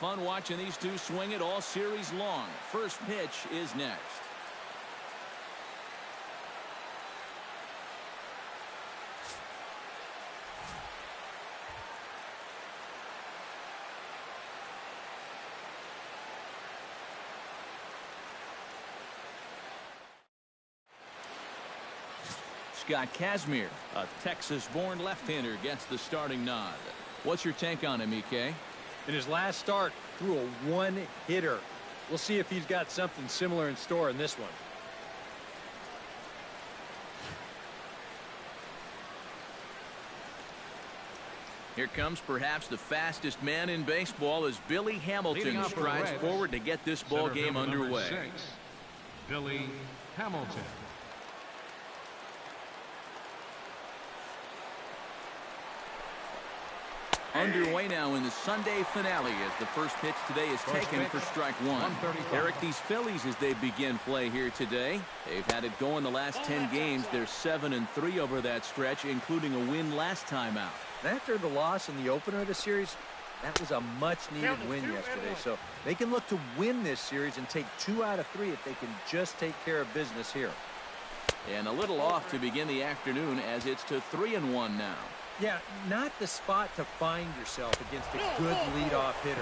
fun watching these two swing it all series long. First pitch is next. Scott Kazmir, a Texas-born left-hander, gets the starting nod. What's your take on him, EK? In his last start, threw a one-hitter. We'll see if he's got something similar in store in this one. Here comes perhaps the fastest man in baseball as Billy Hamilton strides forward to get this ball game underway. 6, Billy Hamilton. Underway now in the Sunday finale as the first pitch today is taken for strike one. Eric, these Phillies, as they begin play here today, they've had it going the last 10 games. They're 7-3 over that stretch, including a win last time out. And after the loss in the opener of the series, that was a much-needed win yesterday. So they can look to win this series and take 2 out of 3 if they can just take care of business here. And a little off to begin the afternoon as it's to 3-1 now. Yeah, not the spot to find yourself against a good leadoff hitter.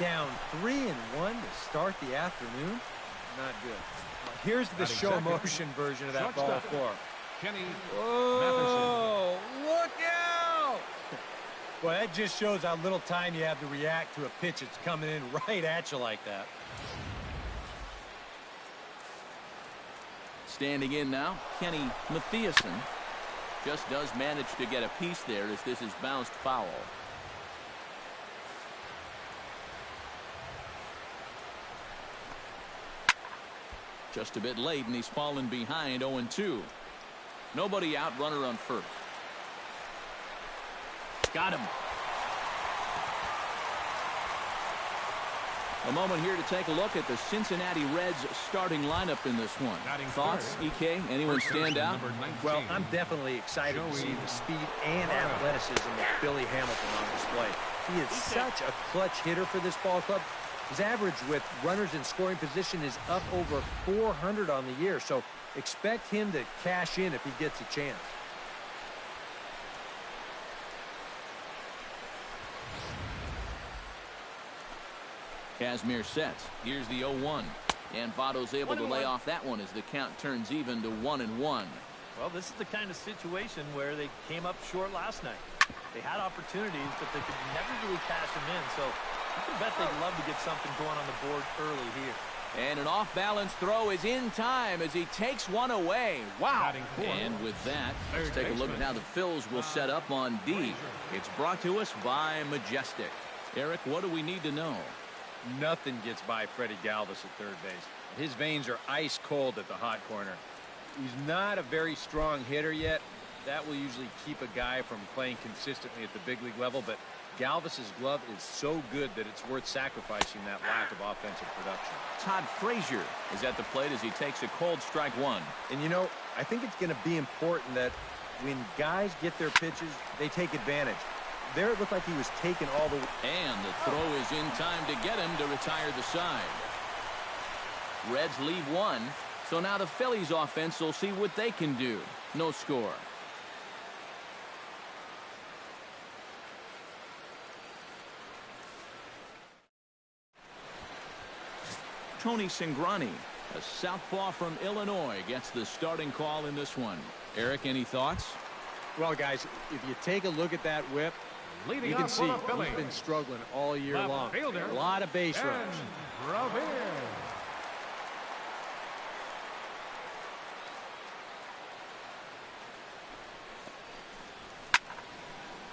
Down 3-1 to start the afternoon? Not good. Here's the show motion version of that ball four. Oh, look out! Well, that just shows how little time you have to react to a pitch that's coming in right at you like that. Standing in now, Kenny Mathieson. Just does manage to get a piece there as this is bounced foul. Just a bit late, and he's fallen behind 0-2. Nobody out, runner on first. Got him. A moment here to take a look at the Cincinnati Reds starting lineup in this one. Thoughts, EK? Anyone stand out? Well, I'm definitely excited to see the speed and athleticism of Billy Hamilton on display. He is such a clutch hitter for this ball club. His average with runners in scoring position is up over 400 on the year, so expect him to cash in if he gets a chance. Kazmir sets. Here's the 0-1. And Votto's able to lay off that one as the count turns even to 1-1. Well, this is the kind of situation where they came up short last night. They had opportunities, but they could never really cash them in. So you can bet they'd love to get something going on the board early here. And an off-balance throw is in time as he takes one away. Wow. And with that, let's take a look at how the Phils will set up on D. It's brought to us by Majestic. Eric, what do we need to know? Nothing gets by Freddie Galvis at third base. His veins are ice cold at the hot corner. He's not a very strong hitter yet. That will usually keep a guy from playing consistently at the big league level, but Galvis's glove is so good that it's worth sacrificing that lack of offensive production. Todd Frazier is at the plate as he takes a cold strike one. And you know, I think it's going to be important that when guys get their pitches, they take advantage. There it looked like he was taken all the way. And the throw is in time to get him to retire the side. Reds leave one. So now the Phillies offense will see what they can do. No score. Tony Cingrani, a southpaw from Illinois, gets the starting call in this one. Eric, any thoughts? Well, guys, if you take a look at that whip, you can see he's been struggling all year long. A lot of base runs.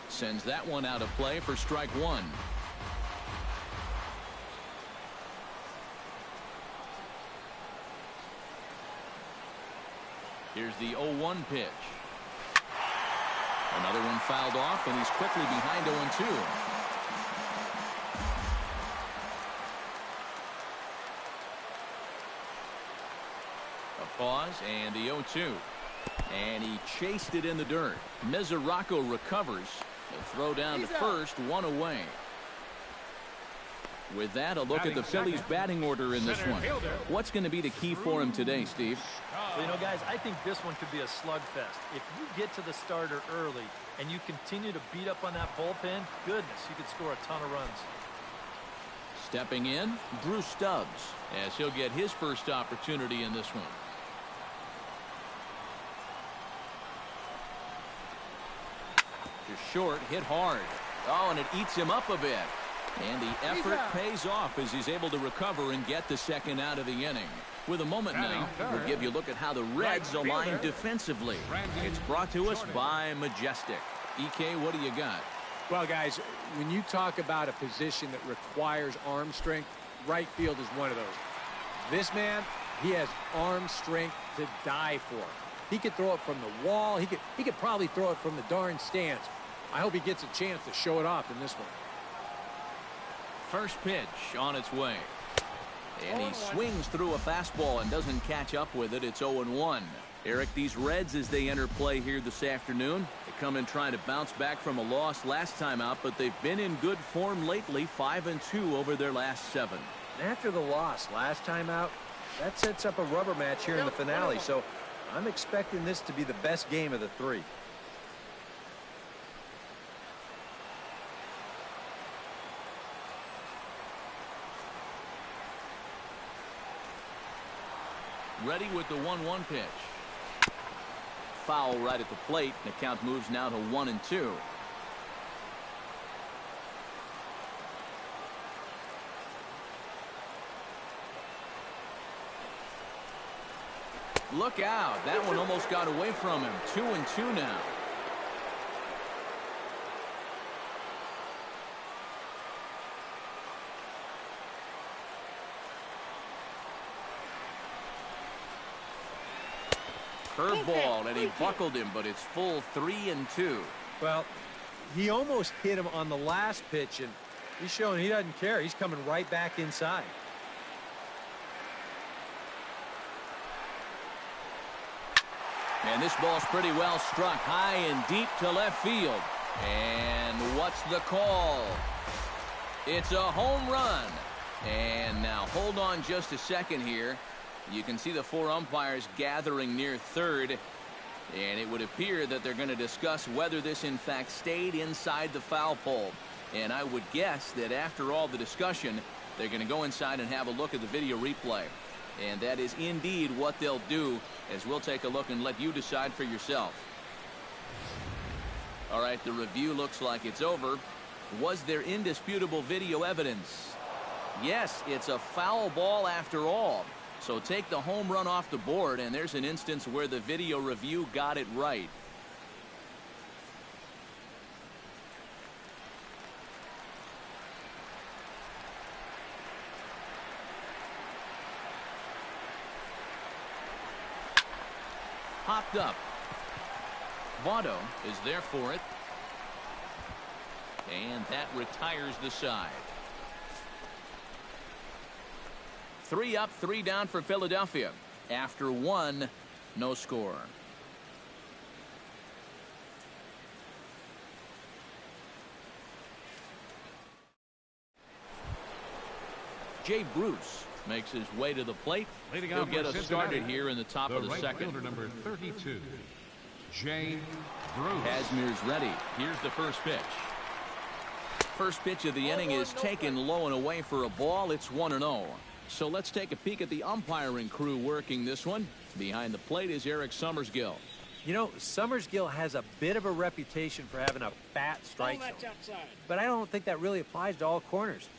Sends that one out of play for strike one. Here's the 0-1 pitch. Another one fouled off, and he's quickly behind 0-2. A pause, and the 0-2. And he chased it in the dirt. Mesoraco recovers. The throw down to first, one away. With that, a look at the Phillies batting order in this one. What's going to be the key for him today, Steve? Well, you know, guys, I think this one could be a slugfest. If you get to the starter early and you continue to beat up on that bullpen, goodness, you could score a ton of runs. Stepping in, Bruce Stubbs, as he'll get his first opportunity in this one. To short, hit hard. Oh, and it eats him up a bit. And the effort pays off as he's able to recover and get the second out of the inning. With a moment now, we'll give you a look at how the Reds align defensively. It's brought to us by Majestic. EK, what do you got? Well, guys, when you talk about a position that requires arm strength, right field is one of those. This man, he has arm strength to die for. He could throw it from the wall. He could probably throw it from the darn stands. I hope he gets a chance to show it off in this one. First pitch on its way. And he swings through a fastball and doesn't catch up with it. It's 0-1. Eric, these Reds, as they enter play here this afternoon, they come in trying to bounce back from a loss last time out, but they've been in good form lately, 5-2 over their last 7. After the loss last time out, that sets up a rubber match here in the finale, so I'm expecting this to be the best game of the 3. Ready with the 1-1 pitch. Foul right at the plate. The count moves now to 1-2. Look out. That one almost got away from him. 2-2 now. Curveball, and he buckled him, but it's full 3-2. Well, he almost hit him on the last pitch, and he's showing he doesn't care. He's coming right back inside. And this ball's pretty well struck high and deep to left field. And what's the call? It's a home run. And now hold on just a second here. You can see the 4 umpires gathering near third, and it would appear that they're going to discuss whether this in fact stayed inside the foul pole. And I would guess that after all the discussion, they're going to go inside and have a look at the video replay. And that is indeed what they'll do, as we'll take a look and let you decide for yourself. All right, the review looks like it's over. Was there indisputable video evidence? Yes, it's a foul ball after all. So take the home run off the board, and there's an instance where the video review got it right. Popped up. Votto is there for it. And that retires the side. 3 up, 3 down for Philadelphia. After 1, no score. Jay Bruce makes his way to the plate. He'll get us started here in the top of the second. Number 32, Jay Bruce. Kazmir's ready. Here's the first pitch. First pitch of the inning is taken low and away for a ball. It's 1-0. So let's take a peek at the umpiring crew working this one. Behind the plate is Eric Summersgill. You know, Summersgill has a bit of a reputation for having a fat strike zone. But I don't think that really applies to all corners.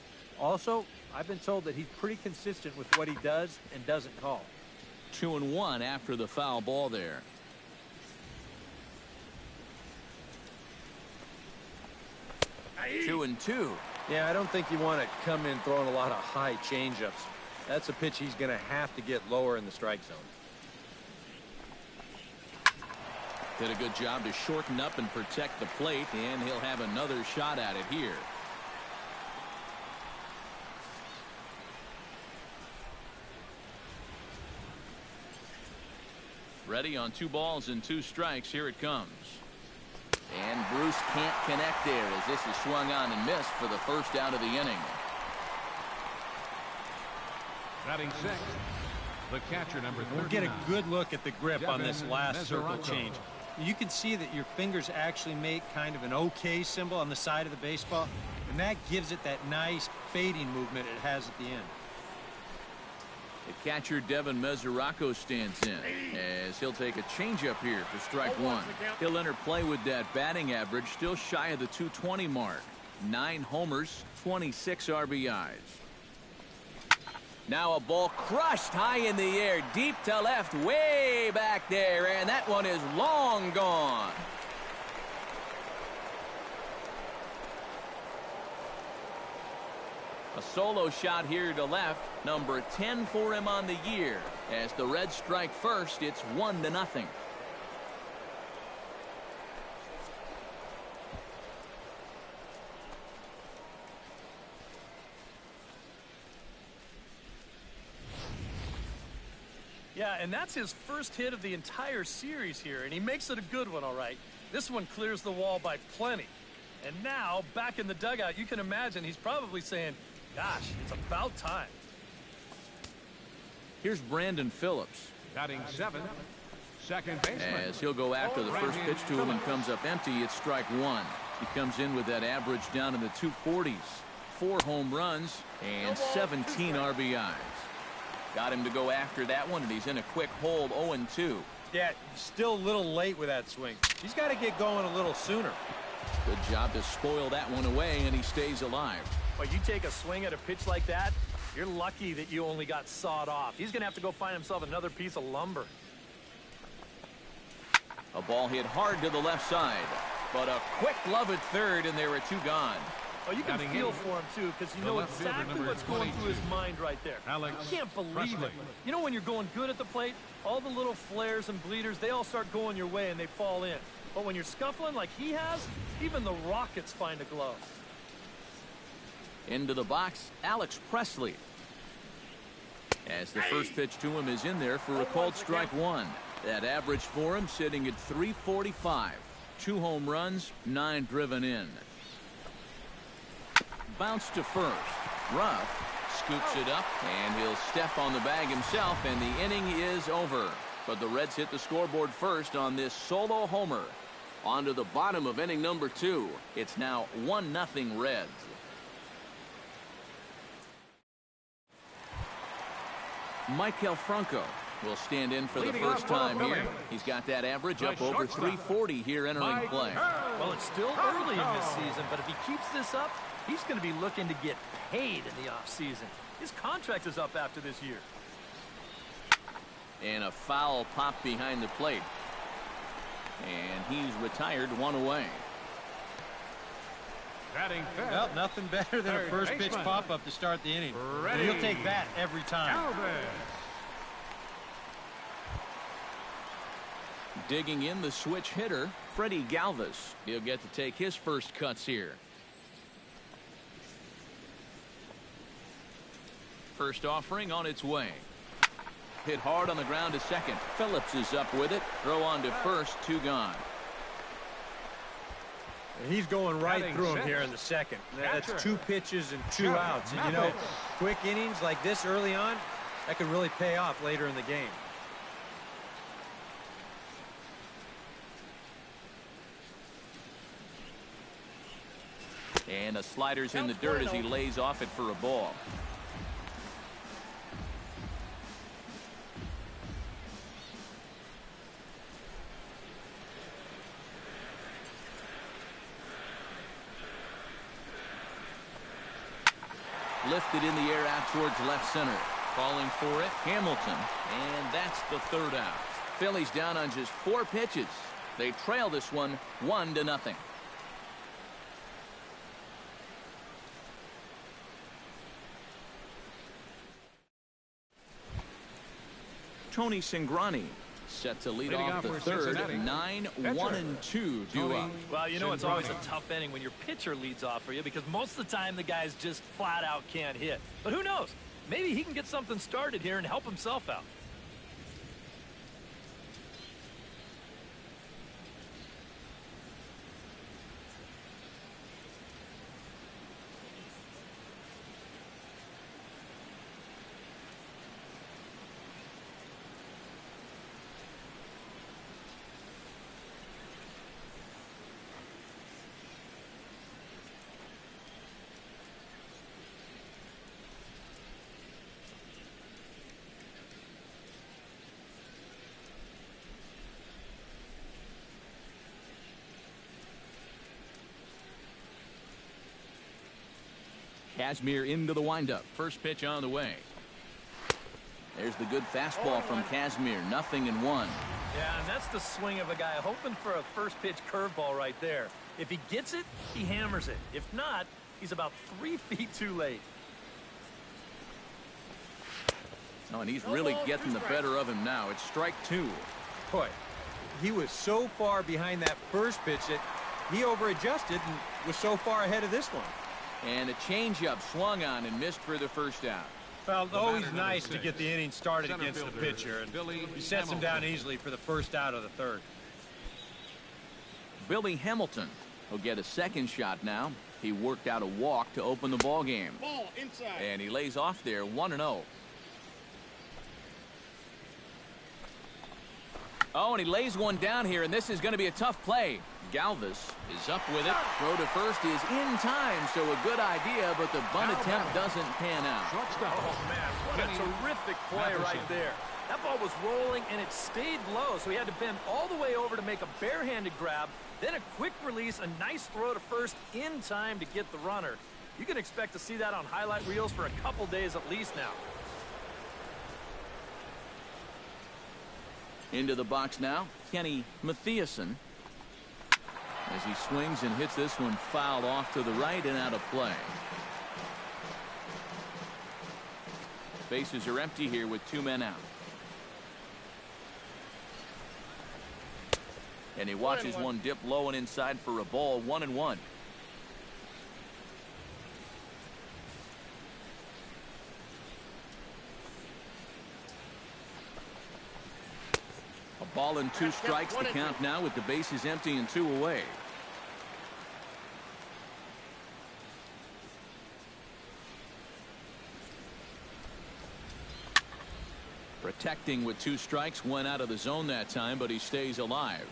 Also, I've been told that he's pretty consistent with what he does and doesn't call. 2-1 after the foul ball there. Aye. 2-2. Yeah, I don't think you want to come in throwing a lot of high changeups. That's a pitch he's going to have to get lower in the strike zone. Did a good job to shorten up and protect the plate, and he'll have another shot at it here. Ready on 2 balls and 2 strikes. Here it comes. And Bruce can't connect there as this is swung on and missed for the first out of the inning. Batting sixth, the catcher, number 39. We'll get a good look at the grip on this last circle change. You can see that your fingers actually make kind of an OK symbol on the side of the baseball, and that gives it that nice fading movement it has at the end. The catcher, Devin Mesoraco, stands in as he'll take a changeup here for strike one. He'll enter play with that batting average still shy of the 220 mark. 9 homers, 26 RBIs. Now a ball crushed high in the air, deep to left, way back there, and that one is long gone. A solo shot here to left, number 10 for him on the year. As the Reds strike first, it's 1-0. Yeah, and that's his first hit of the entire series here, and he makes it a good one, all right. This one clears the wall by plenty. And now, back in the dugout, you can imagine he's probably saying, gosh, it's about time. Here's Brandon Phillips. Batting seventh, second baseman. As he'll go after the first pitch to him and comes up empty, it's strike one. He comes in with that average down in the 240s. 4 home runs and 17 RBIs. Got him to go after that one, and he's in a quick hold, 0-2. Yeah, still a little late with that swing. He's got to get going a little sooner. Good job to spoil that one away, and he stays alive. Well, you take a swing at a pitch like that, you're lucky that you only got sawed off. He's going to have to go find himself another piece of lumber. A ball hit hard to the left side, but a quick glove at third, and there are 2 gone. Oh, you can feel for him, too, because you know exactly what's going through his mind right there. I can't believe it. You know when you're going good at the plate, all the little flares and bleeders, they all start going your way and they fall in. But when you're scuffling like he has, even the Rockets find a glove. Into the box, Alex Presley. As the first pitch to him is in there for a called strike one. That average for him sitting at 345. 2 home runs, 9 driven in. Bounce to first. Ruff scoops it up, and he'll step on the bag himself, and the inning is over. But the Reds hit the scoreboard first on this solo homer. On to the bottom of inning number 2. It's now 1-0 Reds. Michael Franco will stand in for the first time here. He's got that average up over 340 here entering play. Well, it's still early in this season, but if he keeps this up, he's going to be looking to get paid in the offseason. His contract is up after this year. And a foul pop behind the plate. And he's retired, 1 away. Batting fifth. Well, nothing better than a first pitch pop-up to start the inning. And he'll take that every time. Digging in the switch hitter, Freddie Galvis. He'll get to take his first cuts here. First offering on its way. Hit hard on the ground to second. Phillips is up with it. Throw on to first, 2 gone. He's going right through him here in the second. That's 2 pitches and 2 outs. And you know, quick innings like this early on, that could really pay off later in the game. And a slider's in the dirt as he lays off it for a ball. Lifted in the air out towards left center. Calling for it, Hamilton. And that's the 3rd out. Phillies down on just 4 pitches. They trail this one 1-0. Tony Cingrani set to lead off the 3rd. 9-1-2 due up. Well, you know it's always a tough inning when your pitcher leads off for you because most of the time the guys just flat out can't hit. But who knows? Maybe he can get something started here and help himself out. Kazmir into the windup. First pitch on the way. There's the good fastball from Kazmir. 0-1. Yeah, and that's the swing of a guy hoping for a first pitch curveball right there. If he gets it, he hammers it. If not, he's about 3 feet too late. Oh, and he's really getting the better of him now. It's strike 2. Boy, he was so far behind that first pitch that he over-adjusted and was so far ahead of this one. And a changeup swung on and missed for the first out. Well, always nice to get the inning started against the pitcher, and he sets him down easily for the first out of the third. Billy Hamilton will get a second shot now. He worked out a walk to open the ball game. Ball inside. And he lays off there 1-0. Oh, and he lays one down here, and this is going to be a tough play. Galvis is up with it. Throw to first is in time, so a good idea, but the bunt attempt doesn't pan out. Oh, man, what a terrific play right there. That ball was rolling, and it stayed low, so he had to bend all the way over to make a barehanded grab, then a quick release, a nice throw to first in time to get the runner. You can expect to see that on highlight reels for a couple days at least now. Into the box now, Kenny Mathiasen. As he swings and hits this one fouled off to the right and out of play. Bases are empty here with 2 men out. And he watches one dip low and inside for a ball. 1-1. A ball and 2 strikes the count now with the bases empty and 2 away. Protecting with 2 strikes, went out of the zone that time, but he stays alive.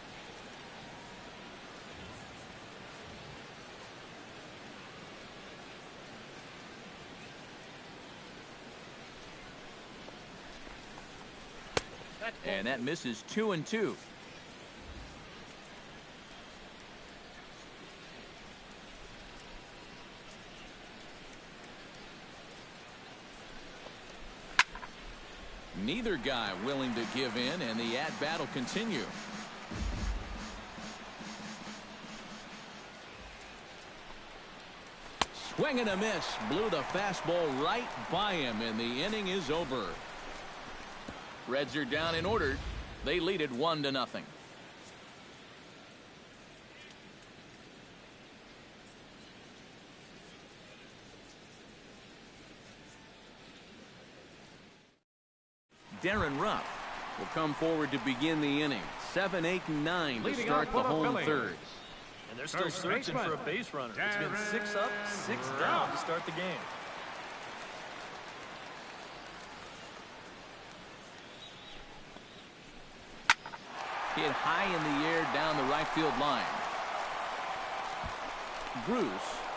And that misses 2-2. Neither guy willing to give in, and the at-bat will continue. Swing and a miss. Blew the fastball right by him, and the inning is over. Reds are down in order. They lead it 1-0. Darren Ruff will come forward to begin the inning. 7, 8, and 9 to start the home third. And they're still searching for a base runner. It's been 6 up, 6 down to start the game. Hit high in the air down the right field line. Bruce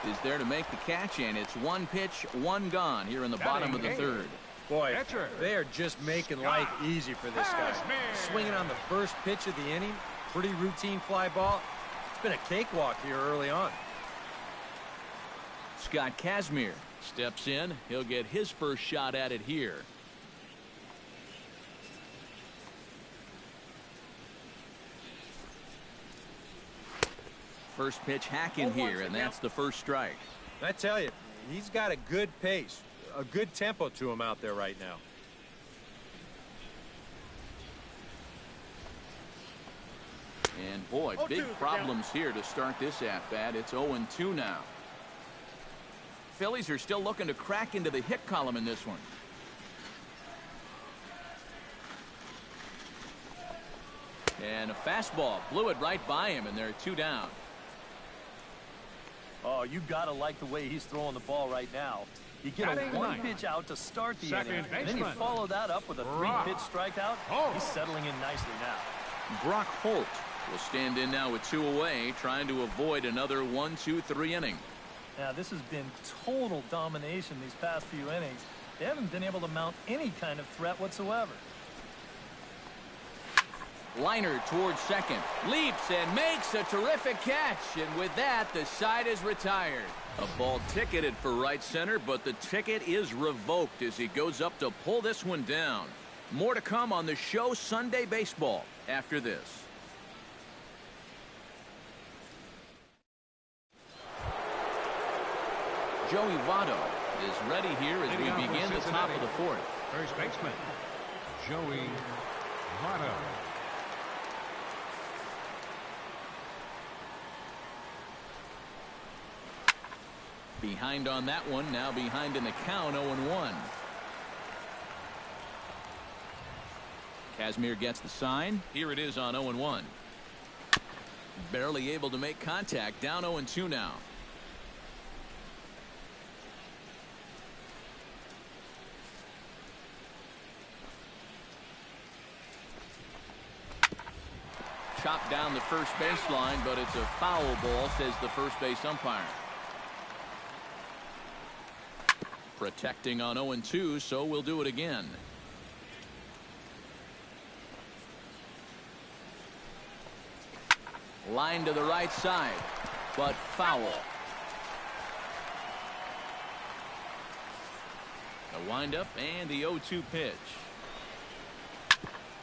is there to make the catch, and it's 1 pitch, 1 gone here in the bottom of the third. Boy, they are just making life easy for this guy. Swinging on the first pitch of the inning, pretty routine fly ball. It's been a cakewalk here early on. Scott Kazmir steps in. He'll get his first shot at it here. First pitch hacking here, and that's the first strike. I tell you, he's got a good pace, a good tempo to him out there right now. And boy, big problems here to start this at-bat. It's 0-2 now. Phillies are still looking to crack into the hit column in this one. And a fastball blew it right by him, and they're 2 down. Oh, you got to like the way he's throwing the ball right now. You get a 1-pitch out to start the inning, and then you follow that up with a 3-pitch strikeout. He's settling in nicely now. Brock Holt will stand in now with 2 away, trying to avoid another 1-2-3 inning. Now, this has been total domination these past few innings. They haven't been able to mount any kind of threat whatsoever. Liner towards second, leaps and makes a terrific catch, and with that the side is retired. A ball ticketed for right center, but the ticket is revoked as he goes up to pull this one down. More to come on the show Sunday Baseball after this. Joey Votto is ready here as we begin the top of the fourth. First baseman, Joey Votto. Behind on that one, now behind in the count, 0-1. Kazmir gets the sign. Here it is on 0-1. Barely able to make contact, down 0-2 now. Chopped down the first baseline, but it's a foul ball, says the first base umpire. Protecting on 0-2, so we'll do it again. Line to the right side, but foul. The windup and the 0-2 pitch.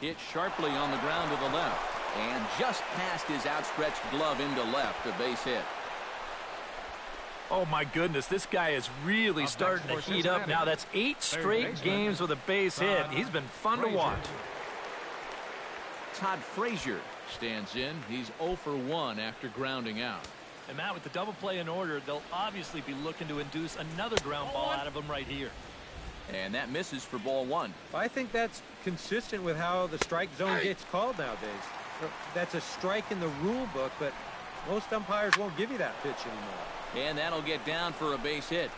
Hit sharply on the ground to the left, and just past his outstretched glove into left, a base hit. Oh, my goodness, this guy is really starting to heat up now. That's 8 straight games with a base hit. He's been fun to watch. Todd Frazier stands in. He's 0 for 1 after grounding out. And, Matt, with the double play in order, they'll obviously be looking to induce another ground ball out of him right here. And that misses for ball 1. I think that's consistent with how the strike zone gets called nowadays. That's a strike in the rule book, but most umpires won't give you that pitch anymore. And that'll get down for a base hit.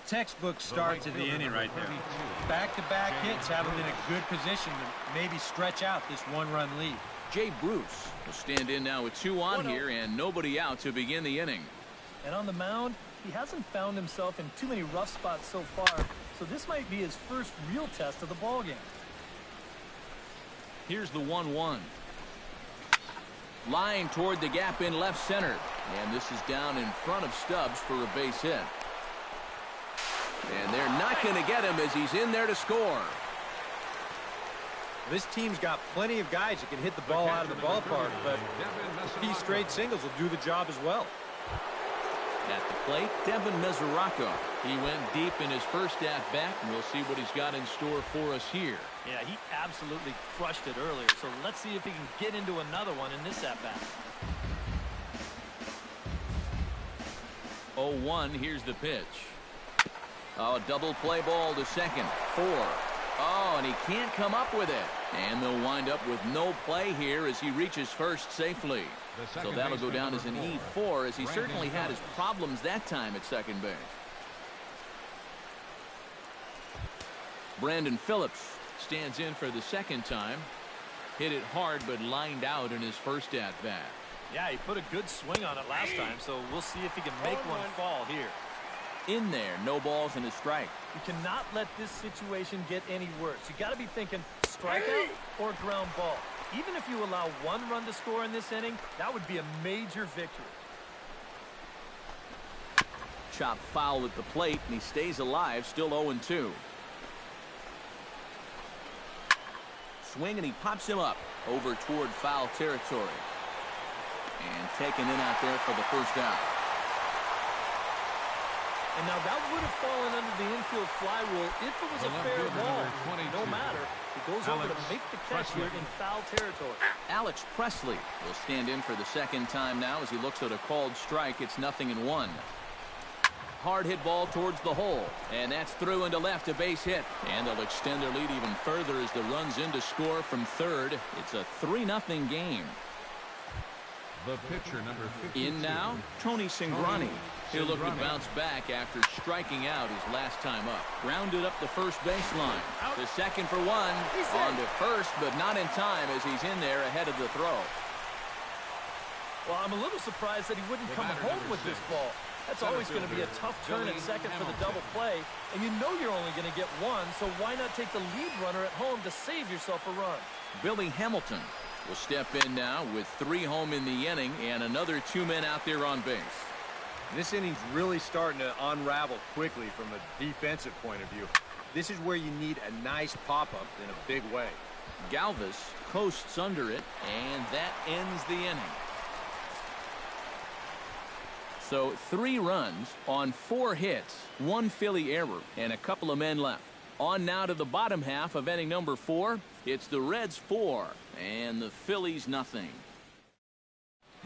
Textbook starts at the inning right there. Back-to-back hits have him in a good position to maybe stretch out this one-run lead. Jay Bruce will stand in now with 2 on here and nobody out to begin the inning. And on the mound, he hasn't found himself in too many rough spots so far, so this might be his first real test of the ballgame. Here's the 1-1. Line toward the gap in left center. And this is down in front of Stubbs for a base hit. And they're not going to get him as he's in there to score. This team's got plenty of guys that can hit the ball out of the ballpark, but key straight singles will do the job as well. At the plate, Devin Mesoraco. He went deep in his first at-bat, and we'll see what he's got in store for us here. Yeah, he absolutely crushed it earlier, so let's see if he can get into another one in this at-bat. 0-1, here's the pitch. Oh, double play ball to second. 4. Oh, and he can't come up with it. And they'll wind up with no play here as he reaches first safely. So that'll go down as an E4, as he certainly had his problems that time at second base. Brandon Phillips stands in for the second time. Hit it hard, but lined out in his first at-bat. Yeah, he put a good swing on it last time, so we'll see if he can make one fall here. In there, no balls and a strike. You cannot let this situation get any worse. You got to be thinking strikeout or ground ball. Even if you allow 1 run to score in this inning, that would be a major victory. Chop foul at the plate, and he stays alive, still 0-2. Swing, and he pops him up over toward foul territory. And taken in out there for the first out. And now that would have fallen under the infield fly rule if it was a fair ball. No matter, he goes over to make the catch here in foul territory. Alex Presley will stand in for the second time now as he looks at a called strike. It's 0-1. Hard hit ball towards the hole, and that's through into left, a base hit. And they'll extend their lead even further as the run's in to score from third. It's a 3-0 game. The pitcher, number 52. In now, Tony Cingrani. He'll look to bounce back after striking out his last time up. Grounded up the first baseline. The second for 1. On to first, but not in time as he's in there ahead of the throw. Well, I'm a little surprised that he wouldn't come home with this ball. That's always going to be a tough turn at second for the double play. And you know you're only going to get 1, so why not take the lead runner at home to save yourself a run? Billy Hamilton will step in now with 3 home in the inning and another 2 men out there on base. This inning's really starting to unravel quickly from a defensive point of view. This is where you need a nice pop-up in a big way. Galvis coasts under it, and that ends the inning. So 3 runs on 4 hits, 1 Philly error, and a couple of men left. On now to the bottom half of inning number 4. It's the Reds 4 and the Phillies nothing.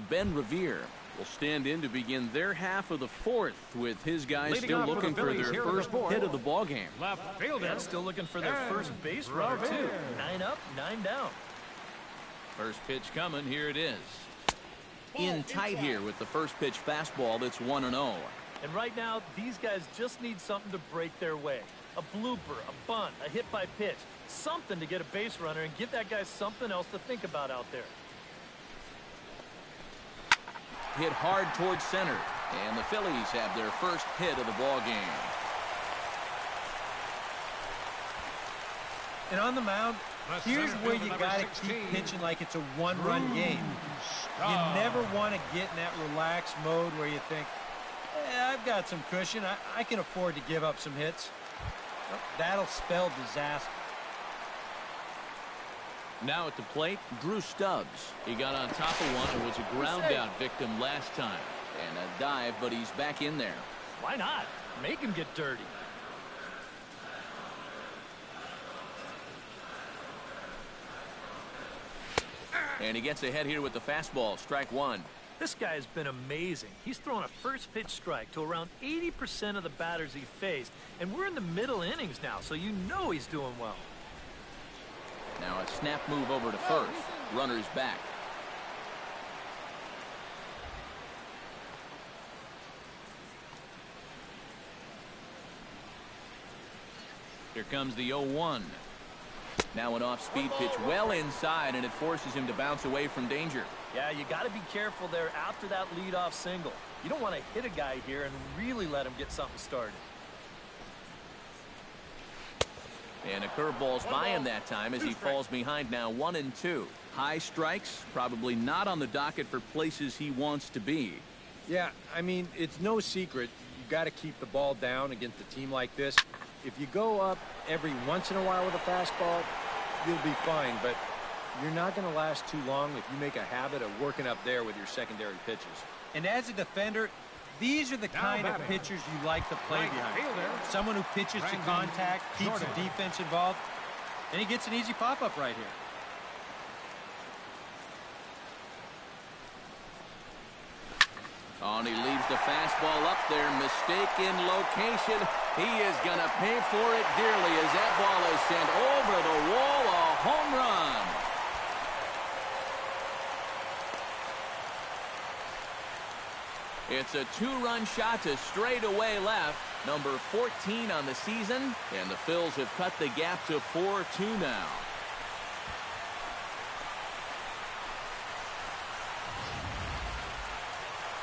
Ben Revere will stand in to begin their half of the 4th with his guys Leading still off looking for their first hit of the ball game. Left fielder. Yeah, still looking for their first base runner, too. 9 up, 9 down. First pitch coming. Here it is. In tight here with the first pitch fastball. That's 1-0. And right now, these guys just need something to break their way. A blooper, a bunt, a hit by pitch. Something to get a base runner and give that guy something else to think about out there. Hit hard towards center. And the Phillies have their first hit of the ball game. And on the mound, here's where you got to keep pitching like it's a 1-run game. You never want to get in that relaxed mode where you think, I've got some cushion. I can afford to give up some hits. Well, that'll spell disaster. Now at the plate, Drew Stubbs. He got on top of one and was a ground out victim last time. And a dive, but he's back in there. Why not? Make him get dirty. And he gets ahead here with the fastball. Strike 1. This guy's been amazing. He's thrown a first pitch strike to around 80% of the batters he faced. And we're in the middle innings now, so you know he's doing well. Now a snap move over to first. Runner's back. Here comes the 0-1. Now an off-speed pitch well inside, and it forces him to bounce away from danger. Yeah, you got to be careful there after that leadoff single. You don't want to hit a guy here and really let him get something started. And a curveball's by him that time as he falls behind now 1-2. High strikes, probably not on the docket for places he wants to be. Yeah, I mean, it's no secret. You got to keep the ball down against a team like this. If you go up every once in a while with a fastball, you'll be fine, but you're not going to last too long if you make a habit of working up there with your secondary pitches. And as a defender, these are the kind of pitchers you like to play behind. Someone who pitches to contact, keeps the defense involved, and he gets an easy pop-up right here. Oh, and he leaves the fastball up there. Mistaken location. He is going to pay for it dearly as that ball is sent over the wall. A home run. It's a 2-run shot to straightaway left. Number 14 on the season. And the Phils have cut the gap to 4-2 now.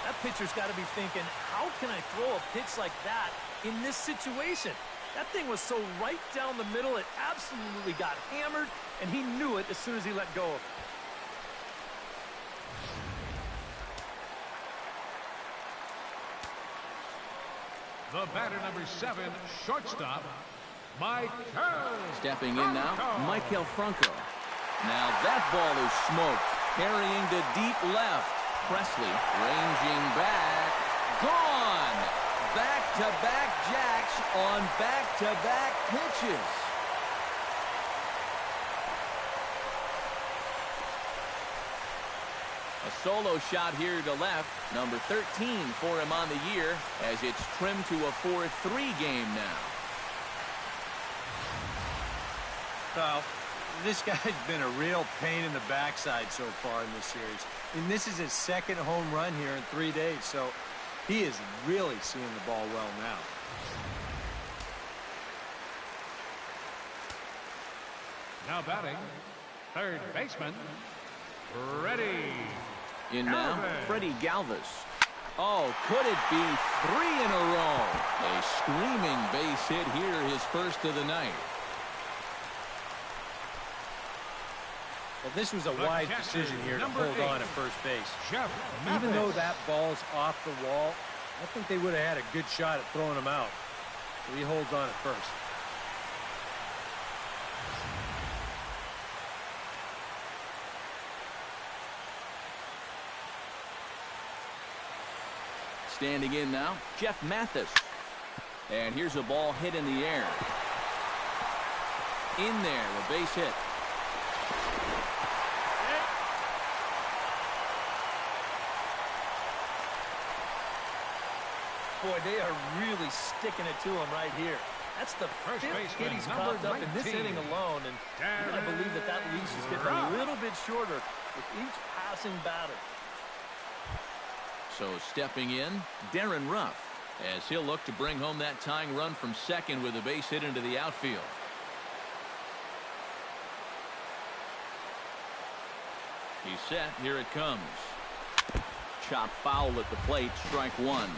That pitcher's got to be thinking, how can I throw a pitch like that in this situation? That thing was so right down the middle, it absolutely got hammered, and he knew it as soon as he let go of it. The batter number 7, shortstop, Mike. Stepping in now, Michael Franco. Now that ball is smoked, carrying to deep left. Presley ranging back, gone. Back-to-back jacks on back-to-back pitches. A solo shot here to left, number 13 for him on the year, as it's trimmed to a 4-3 game now. Well, this guy's been a real pain in the backside so far in this series. And this is his second home run here in 3 days, so he is really seeing the ball well now. Now batting, third baseman, Freddie. In now, Freddie Galvis. Oh, could it be 3 in a row? A screaming base hit here, his first of the night. Well, this was a wise decision here to hold on at first base. Even though that ball's off the wall, I think they would have had a good shot at throwing him out. So he holds on at first. Standing in now, Jeff Mathis. And here's a ball hit in the air. In there, a base hit. Boy, they are really sticking it to him right here. That's the fifth hit he's coughed up in this inning alone, and you're going to believe that that leash is getting a little bit shorter with each passing batter. So stepping in, Darren Ruff, as he'll look to bring home that tying run from second with a base hit into the outfield. He's set. Here it comes. Chop foul at the plate. Strike one.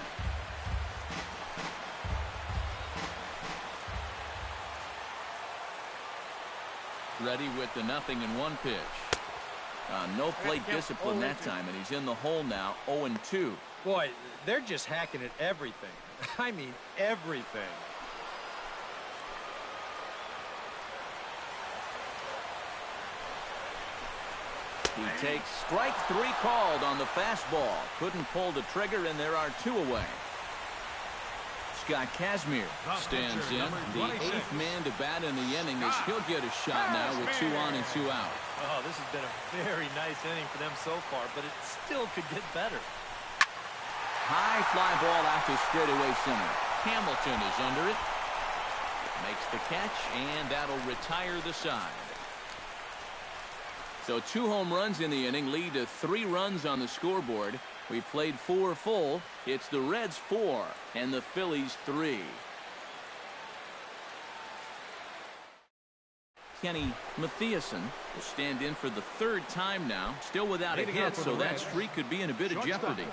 Ready with the 0-1 pitch. No plate discipline that time, and he's in the hole now, 0-2. Boy, they're just hacking at everything. I mean, everything. He takes strike three called on the fastball. Couldn't pull the trigger, and there are two away. Scott Kazmir stands in, the eighth man to bat in the inning, as he'll get a shot now with 2 on and 2 out. Oh, this has been a very nice inning for them so far, but it still could get better. High fly ball out to straightaway center. Hamilton is under it. Makes the catch, and that'll retire the side. So 2 home runs in the inning lead to 3 runs on the scoreboard. We played 4 full. It's the Reds 4 and the Phillies 3. Kenny Mathiasen will stand in for the 3rd time now. Still without a hit, so that streak could be in a bit of jeopardy.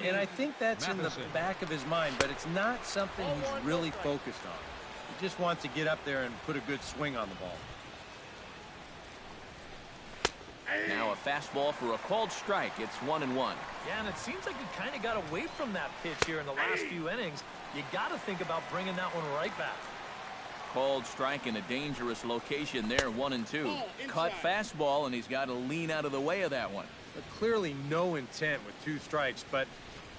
And I think that's in the back of his mind, but it's not something he's really focused on. He just wants to get up there and put a good swing on the ball. Now a fastball for a called strike. It's 1-1. Yeah, and it seems like he kind of got away from that pitch here in the last few innings. You got to think about bringing that one right back. Called strike in a dangerous location there, 1-2. Cut fastball, and he's got to lean out of the way of that one. But clearly no intent with 2 strikes, but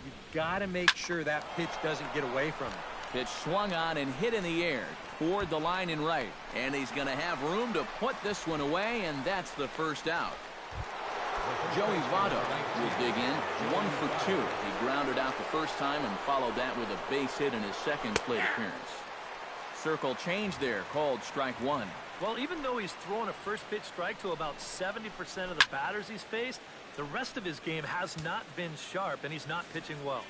you've got to make sure that pitch doesn't get away from him. Pitch swung on and hit in the air toward the line in right, and he's going to have room to put this one away, and that's the first out. Joey Votto will dig in, 1 for 2. He grounded out the first time and followed that with a base hit in his second plate appearance. Circle change there, called strike 1. Well, even though he's thrown a first pitch strike to about 70% of the batters he's faced, the rest of his game has not been sharp, and he's not pitching well.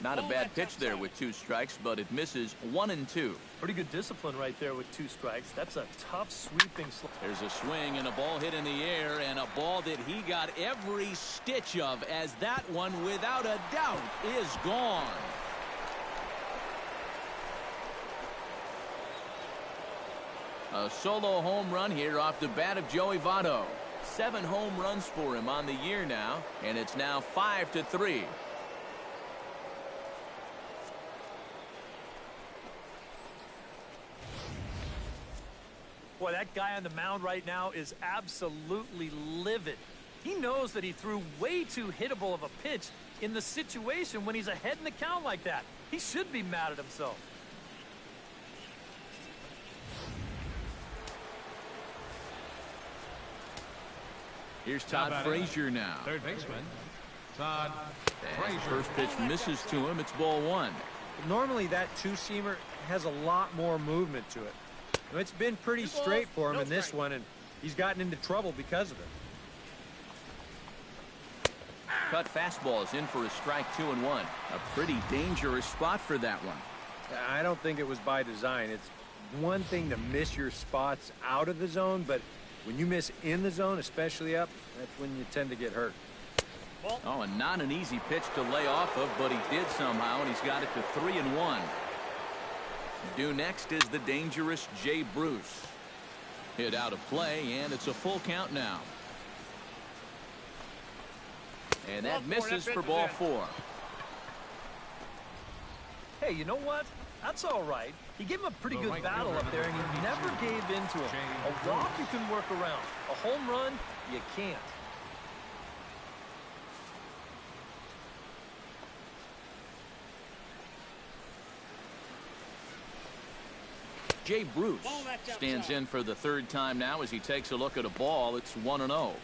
Not a bad pitch there with 2 strikes, but it misses 1-2. Pretty good discipline right there with 2 strikes. That's a tough sweeping slide. There's a swing and a ball hit in the air, and a ball that he got every stitch of, as that one, without a doubt, is gone. A solo home run here off the bat of Joey Votto. 7 home runs for him on the year now, and it's now 5-3. Boy, that guy on the mound right now is absolutely livid. He knows that he threw way too hittable of a pitch in the situation when he's ahead in the count like that. He should be mad at himself. Here's Todd Frazier now. Third baseman, Todd Frazier. First pitch misses to him. It's ball 1. Normally that 2-seamer has a lot more movement to it. It's been pretty straight for him in this one, and he's gotten into trouble because of it. Cut fastball is in for a strike, 2-1. A pretty dangerous spot for that one. I don't think it was by design. It's one thing to miss your spots out of the zone, but when you miss in the zone, especially up, that's when you tend to get hurt. Oh, and not an easy pitch to lay off of, but he did somehow, and he's got it to 3-1. Due next is the dangerous Jay Bruce. Hit out of play, and it's a full count now. And that misses for ball 4. Hey, you know what? That's all right. He gave him a pretty good battle up there, and he never gave in to him. A walk you can work around. A home run, you can't. Jay Bruce stands in for the 3rd time now as he takes a look at a ball. It's 1-0.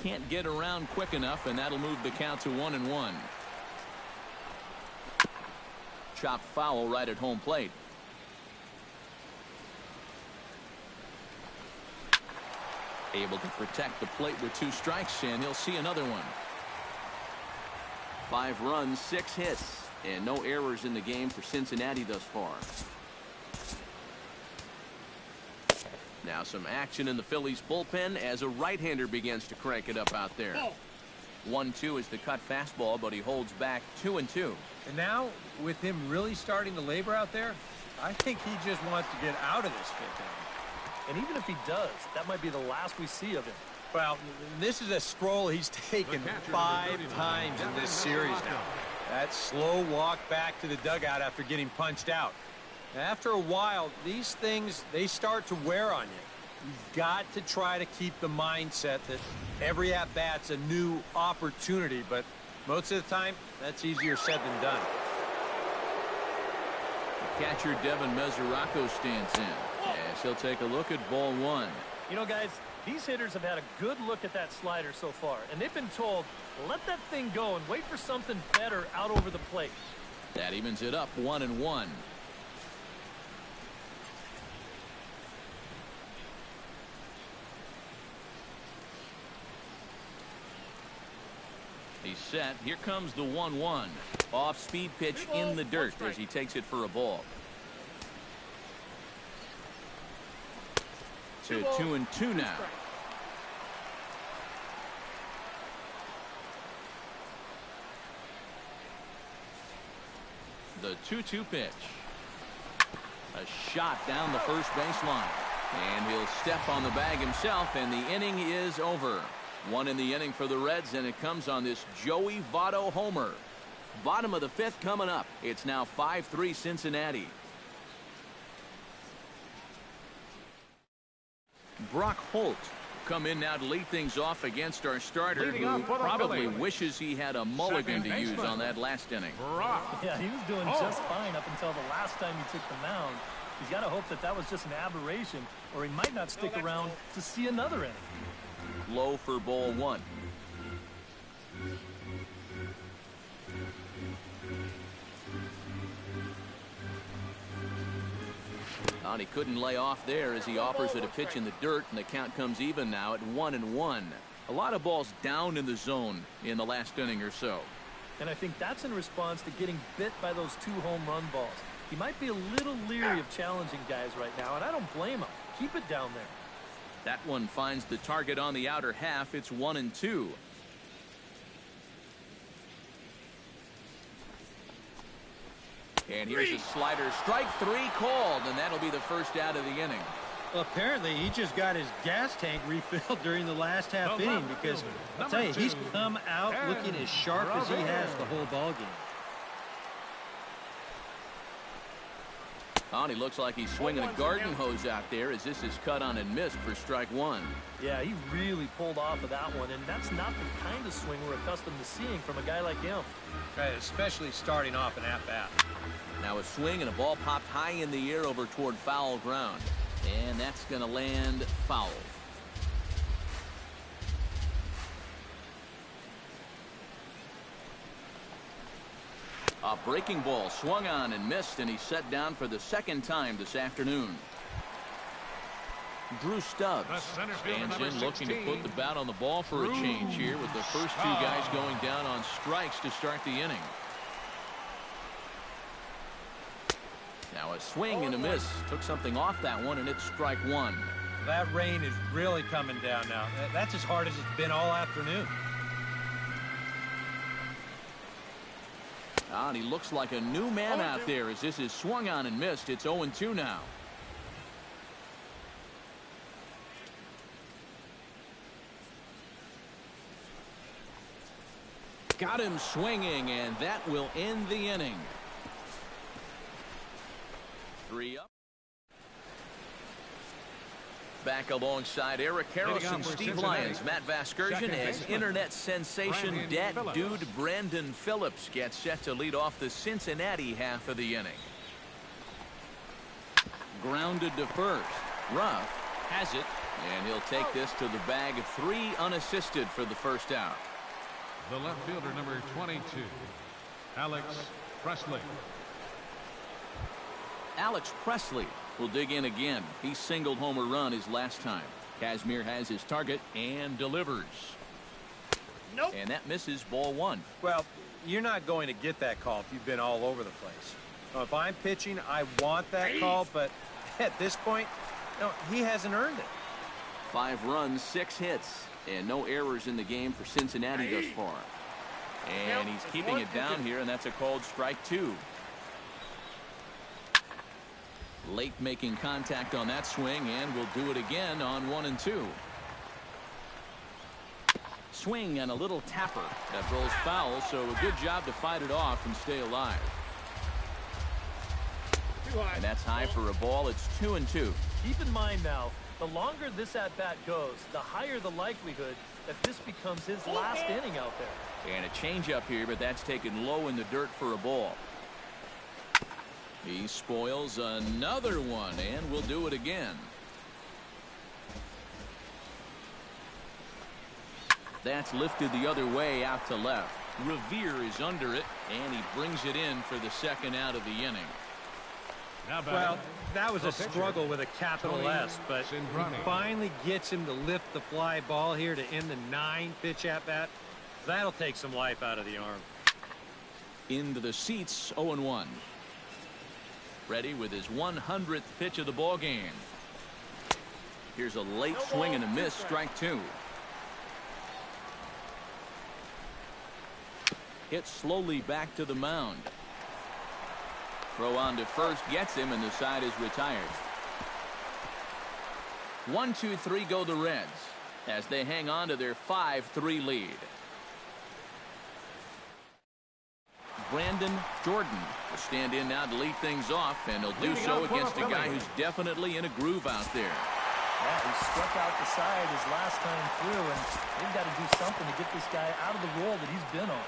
Can't get around quick enough, and that'll move the count to 1-1. Chopped foul right at home plate. Able to protect the plate with 2 strikes, and he'll see another one. 5 runs, 6 hits, and no errors in the game for Cincinnati thus far. Now some action in the Phillies bullpen as a right-hander begins to crank it up out there. 1-2 is the cut fastball, but he holds back 2-2. And now, with him really starting to labor out there, I think he just wants to get out of this 5th inning. And even if he does, that might be the last we see of him. Well, this is a stroll he's taken 5 times in this series now. That slow walk back to the dugout after getting punched out. After a while, these things, they start to wear on you. You've got to try to keep the mindset that every at-bat's a new opportunity, but most of the time, that's easier said than done. The catcher Devin Mesoraco stands in as he'll take a look at ball 1. You know, guys, these hitters have had a good look at that slider so far, and they've been told, let that thing go and wait for something better out over the plate. That evens it up 1-1. He's set. Here comes the 1-1. Off-speed pitch in the dirt as he takes it for a ball. To 2-2 now. The 2-2 pitch. A shot down the first baseline. And he'll step on the bag himself, and the inning is over. 1 in the inning for the Reds, and it comes on this Joey Votto homer. Bottom of the 5th coming up. It's now 5-3 Cincinnati. Brock Holt come in now to lead things off against our starter, who probably wishes he had a mulligan to use on that last inning. Yeah, he was doing just fine up until the last time he took the mound. He's got to hope that that was just an aberration, or he might not stick around to see another inning. Low for ball 1. And he couldn't lay off there as he offers it a pitch in the dirt, and the count comes even now at 1-1. A lot of balls down in the zone in the last inning or so. And I think that's in response to getting bit by those 2 home run balls. He might be a little leery of challenging guys right now, and I don't blame him. Keep it down there. That one finds the target on the outer half. It's 1-2. And here's a slider. Strike 3 called, and that'll be the first out of the inning. Well, apparently he just got his gas tank refilled during the last half inning, because I'll tell you, he's come out looking as sharp as he has the whole ball game. And he looks like he's swinging a garden hose out there as this is cut on and missed for strike 1. Yeah, he really pulled off of that one, and that's not the kind of swing we're accustomed to seeing from a guy like him. Right, especially starting off an at-bat. Now a swing and a ball popped high in the air over toward foul ground. And that's going to land foul. A breaking ball swung on and missed, and he's set down for the 2nd time this afternoon. Drew Stubbs stands in looking to put the bat on the ball for a change here, with the first 2 guys going down on strikes to start the inning. Now a swing and a miss. Took something off that one, and it's strike 1. That rain is really coming down now. That's as hard as it's been all afternoon. And he looks like a new man out there as this is swung on and missed. It's 0-2 now. Got him swinging, and that will end the inning. 3 up. Back alongside Eric Harrison, Steve Lyons, Matt Vasgersian, as internet sensation dead dude Brandon Phillips gets set to lead off the Cincinnati half of the inning. Grounded to first. Ruff has it, and he'll take this to the bag of 3 unassisted for the first out. The left fielder, number 22, Alex Presley. Alex Presley will dig in again. He singled home a run his last time. Kazmir has his target and delivers. Nope. And that misses, ball 1. Well, you're not going to get that call if you've been all over the place. Now, if I'm pitching, I want that call, but at this point, no, he hasn't earned it. 5 runs, 6 hits, and no errors in the game for Cincinnati thus far. And he's keeping it down here, and that's a called strike 2. Late making contact on that swing, and will do it again on 1 and 2. Swing and a little tapper that rolls foul, so a good job to fight it off and stay alive. And that's high for a ball. It's 2 and 2. Keep in mind now, the longer this at-bat goes, the higher the likelihood that this becomes his last inning out there. And a changeup here, but that's taken low in the dirt for a ball. He spoils another one, and will do it again. That's lifted the other way out to left. Revere is under it, and he brings it in for the second out of the inning. Well, that was a struggle with a capital S, but he finally gets him to lift the fly ball here to end the 9-pitch at-bat. That'll take some life out of the arm. Into the seats, 0-1. Ready with his 100th pitch of the ball game. Here's a late swing and a miss, strike 2. Hit slowly back to the mound. Throw on to first gets him, and the side is retired. 1-2-3 go the Reds as they hang on to their 5-3 lead. Brandon Jordan will stand in now to lead things off, and he'll do so against a guy who's definitely in a groove out there. Yeah, he struck out the side his last time through, and they've got to do something to get this guy out of the role that he's been on.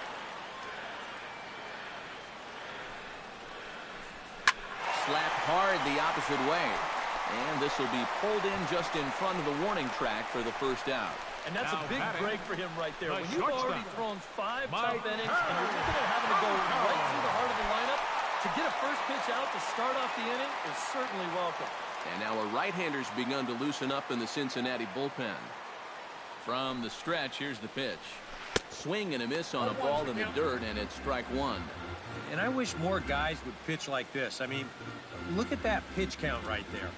Slapped hard the opposite way, and this will be pulled in just in front of the warning track for the first out. And that's now a big break for him right there. When you've shortstop, already thrown 5 tough innings and you're looking at having to go right through the heart of the lineup, to get a first pitch out to start off the inning is certainly welcome. And now a right-hander's begun to loosen up in the Cincinnati bullpen. From the stretch, here's the pitch. Swing and a miss on a ball in the dirt, and it's strike 1. And I wish more guys would pitch like this. I mean, look at that pitch count right there.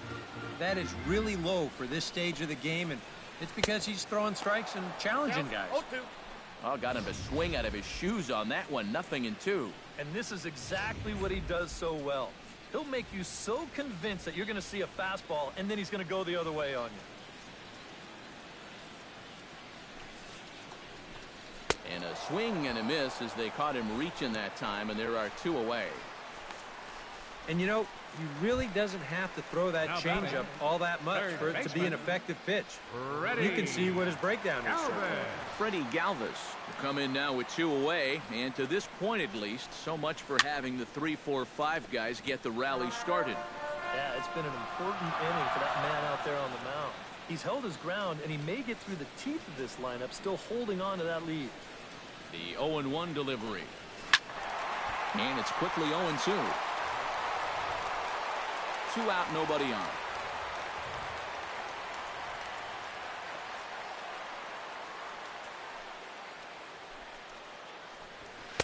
That is really low for this stage of the game, and it's because he's throwing strikes and challenging guys. Oh, got him a swing out of his shoes on that one. 0-2. And this is exactly what he does so well. He'll make you so convinced that you're going to see a fastball, and then he's going to go the other way on you. And a swing and a miss as they caught him reaching that time, and there are 2 away. And you know, he really doesn't have to throw that changeup all that much for it to be an effective pitch. You can see what his breakdown is. Freddie Galvis will come in now with 2 away, and to this point at least, so much for having the 3-4-5 guys get the rally started. Yeah, it's been an important inning for that man out there on the mound. He's held his ground, and he may get through the teeth of this lineup, still holding on to that lead. The 0-1 delivery. And it's quickly 0-2. 2 out, nobody on.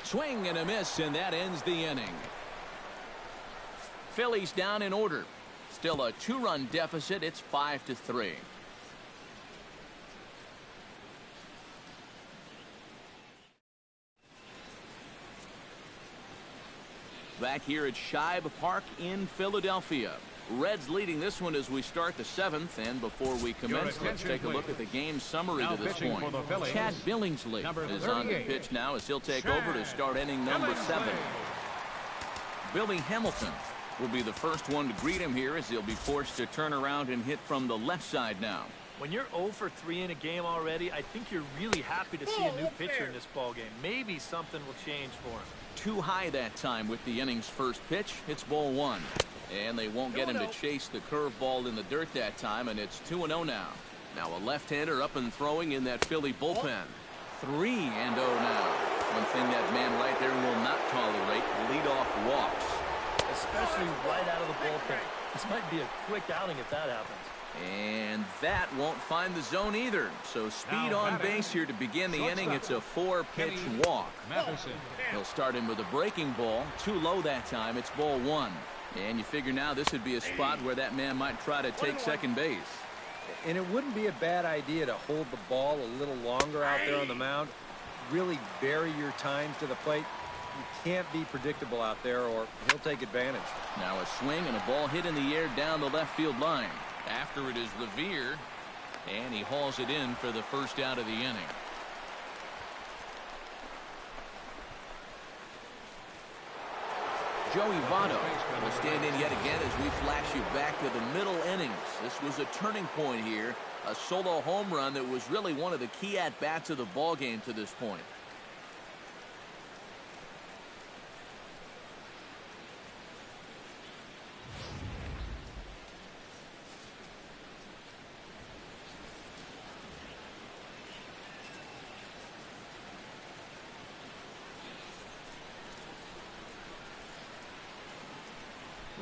Swing and a miss, and that ends the inning. Phillies down in order. Still a 2-run deficit. It's 5-3. Back here at Shibe Park in Philadelphia. Reds leading this one as we start the 7th, and before we commence, let's take a look at the game summary to this point. Chad Billingsley is on the pitch now as he'll take over to start inning number 7. Billy Hamilton will be the first one to greet him here as he'll be forced to turn around and hit from the left side now. When you're 0 for 3 in a game already, I think you're really happy to see a new pitcher in this ballgame. Maybe something will change for him. Too high that time with the inning's first pitch. It's ball 1. And they won't get him to chase the curveball in the dirt that time, and it's 2-0 now. Now a left-hander up and throwing in that Philly bullpen. 3-0 now. One thing that man right there will not tolerate, leadoff walks. Especially right out of the bullpen. This might be a quick outing if that happens. And that won't find the zone either. So speed on base here to begin the inning. It's a 4-pitch walk. He'll start him with a breaking ball. Too low that time. It's ball 1. And you figure now this would be a spot where that man might try to take second base. And it wouldn't be a bad idea to hold the ball a little longer out there on the mound. Really vary your times to the plate. You can't be predictable out there or he'll take advantage. Now a swing and a ball hit in the air down the left field line. After it is Revere, and he hauls it in for the first out of the inning. Joey Votto will stand in yet again as we flash you back to the middle innings. This was a turning point here, a solo home run that was really one of the key at-bats of the ballgame to this point.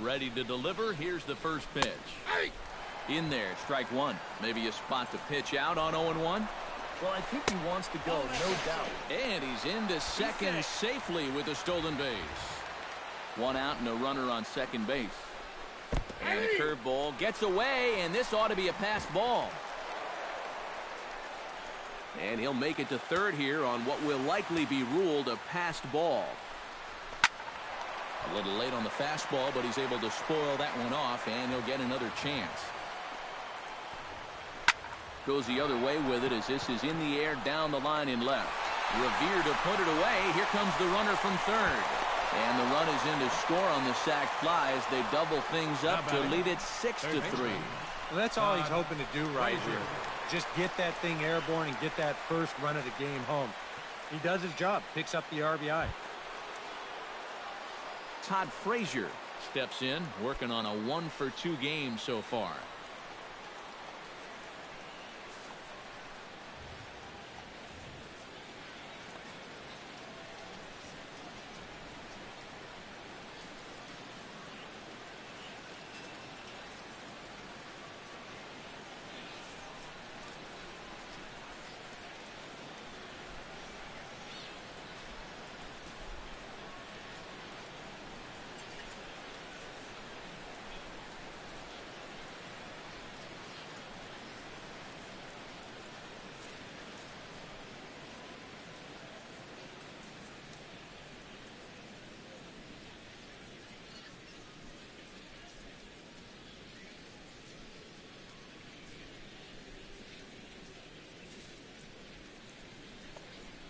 Ready to deliver. Here's the first pitch. In there, strike 1. Maybe a spot to pitch out on 0-1. Well, I think he wants to go, no doubt. And he's into second safely with a stolen base. 1 out and a runner on second base. And a curveball gets away, and this ought to be a pass ball. And he'll make it to third here on what will likely be ruled a passed ball. A little late on the fastball, but he's able to spoil that one off, and he'll get another chance. Goes the other way with it as this is in the air down the line in left. Revere to put it away. Here comes the runner from third. And the run is in to score on the sac fly as they double things up to lead it 6-3. Well, that's all he's hoping to do right here. Just get that thing airborne and get that first run of the game home. He does his job, picks up the RBI. Todd Frazier steps in, working on a 1-for-2 game so far.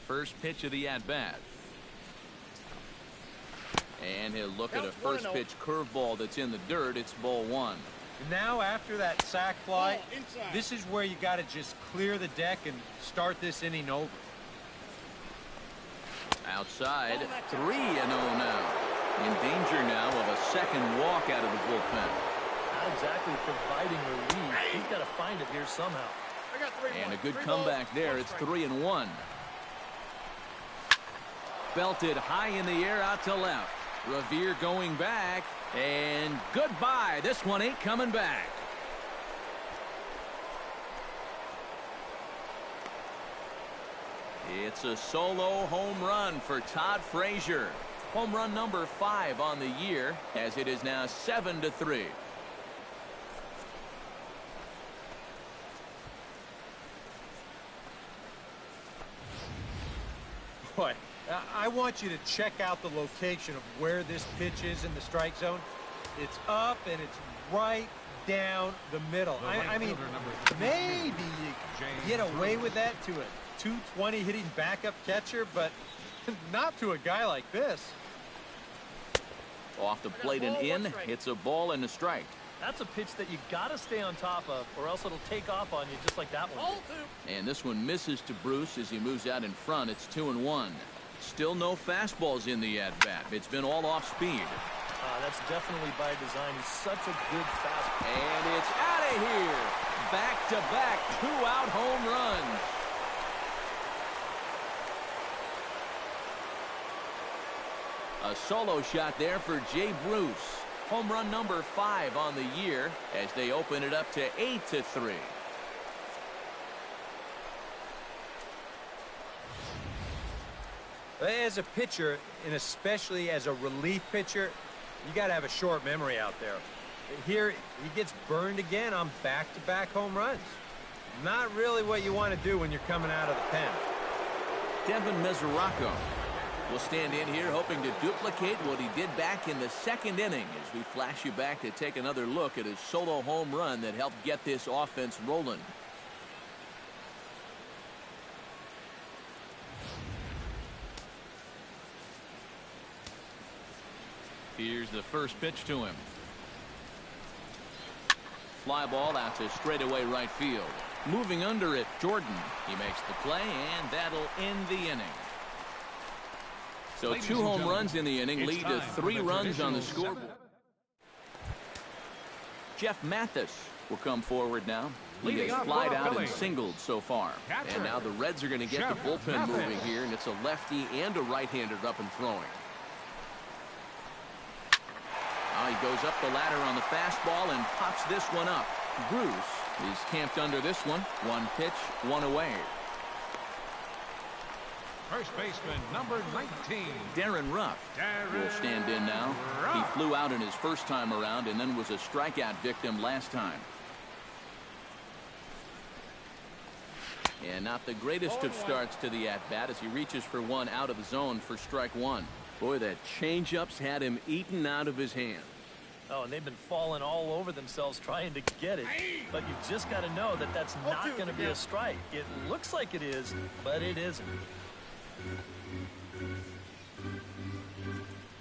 First pitch of the at-bat. And he'll look at a first pitch curveball that's in the dirt. It's ball 1. Now after that sac fly, this is where you got to just clear the deck and start this inning over. Outside, 3-0 now. In danger now of a second walk out of the bullpen. Not exactly providing relief. He's got to find it here somehow. And a good comeback there. It's 3-1. Belted high in the air out to left. Revere going back. And goodbye. This one ain't coming back. It's a solo home run for Todd Frazier. Home run number 5 on the year, as it is now 7-3. Boy, I want you to check out the location of where this pitch is in the strike zone. It's up and it's right down the middle. I mean, maybe you get away with that to a 220 hitting backup catcher, but not to a guy like this. Off the plate and in. It's a ball and a strike. That's a pitch that you got to stay on top of, or else it'll take off on you just like that one did. And this one misses to Bruce as he moves out in front. It's 2-1. Still no fastballs in the at-bat. It's been all off speed. That's definitely by design. He's such a good fastball. And it's out of here. Back-to-back two-out home runs. A solo shot there for Jay Bruce. Home run number 5 on the year as they open it up to 8-3. As a pitcher, and especially as a relief pitcher, you got to have a short memory out there. Here, he gets burned again on back-to-back home runs. Not really what you want to do when you're coming out of the pen. Devin Mesoraco will stand in here hoping to duplicate what he did back in the second inning as we flash you back to take another look at his solo home run that helped get this offense rolling. Here's the first pitch to him. Fly ball out to straightaway right field. Moving under it, Jordan. He makes the play, and that'll end the inning. So 2 home runs in the inning lead to 3 runs on the scoreboard. Jeff Mathis will come forward now. He has flied out and singled so far. And now the Reds are going to get the bullpen moving here, and it's a lefty and a right-hander up and throwing. He goes up the ladder on the fastball and pops this one up. Bruce is camped under this one. 1 pitch, 1 away. First baseman, number 19. Darren Ruff will stand in now. He flew out in his first time around and then was a strikeout victim last time. And not the greatest of starts to the at-bat as he reaches for one out of the zone for strike 1. Boy, that changeup's had him eaten out of his hand. Oh, and they've been falling all over themselves trying to get it. But you just got to know that that's not going to be a strike. It looks like it is, but it isn't.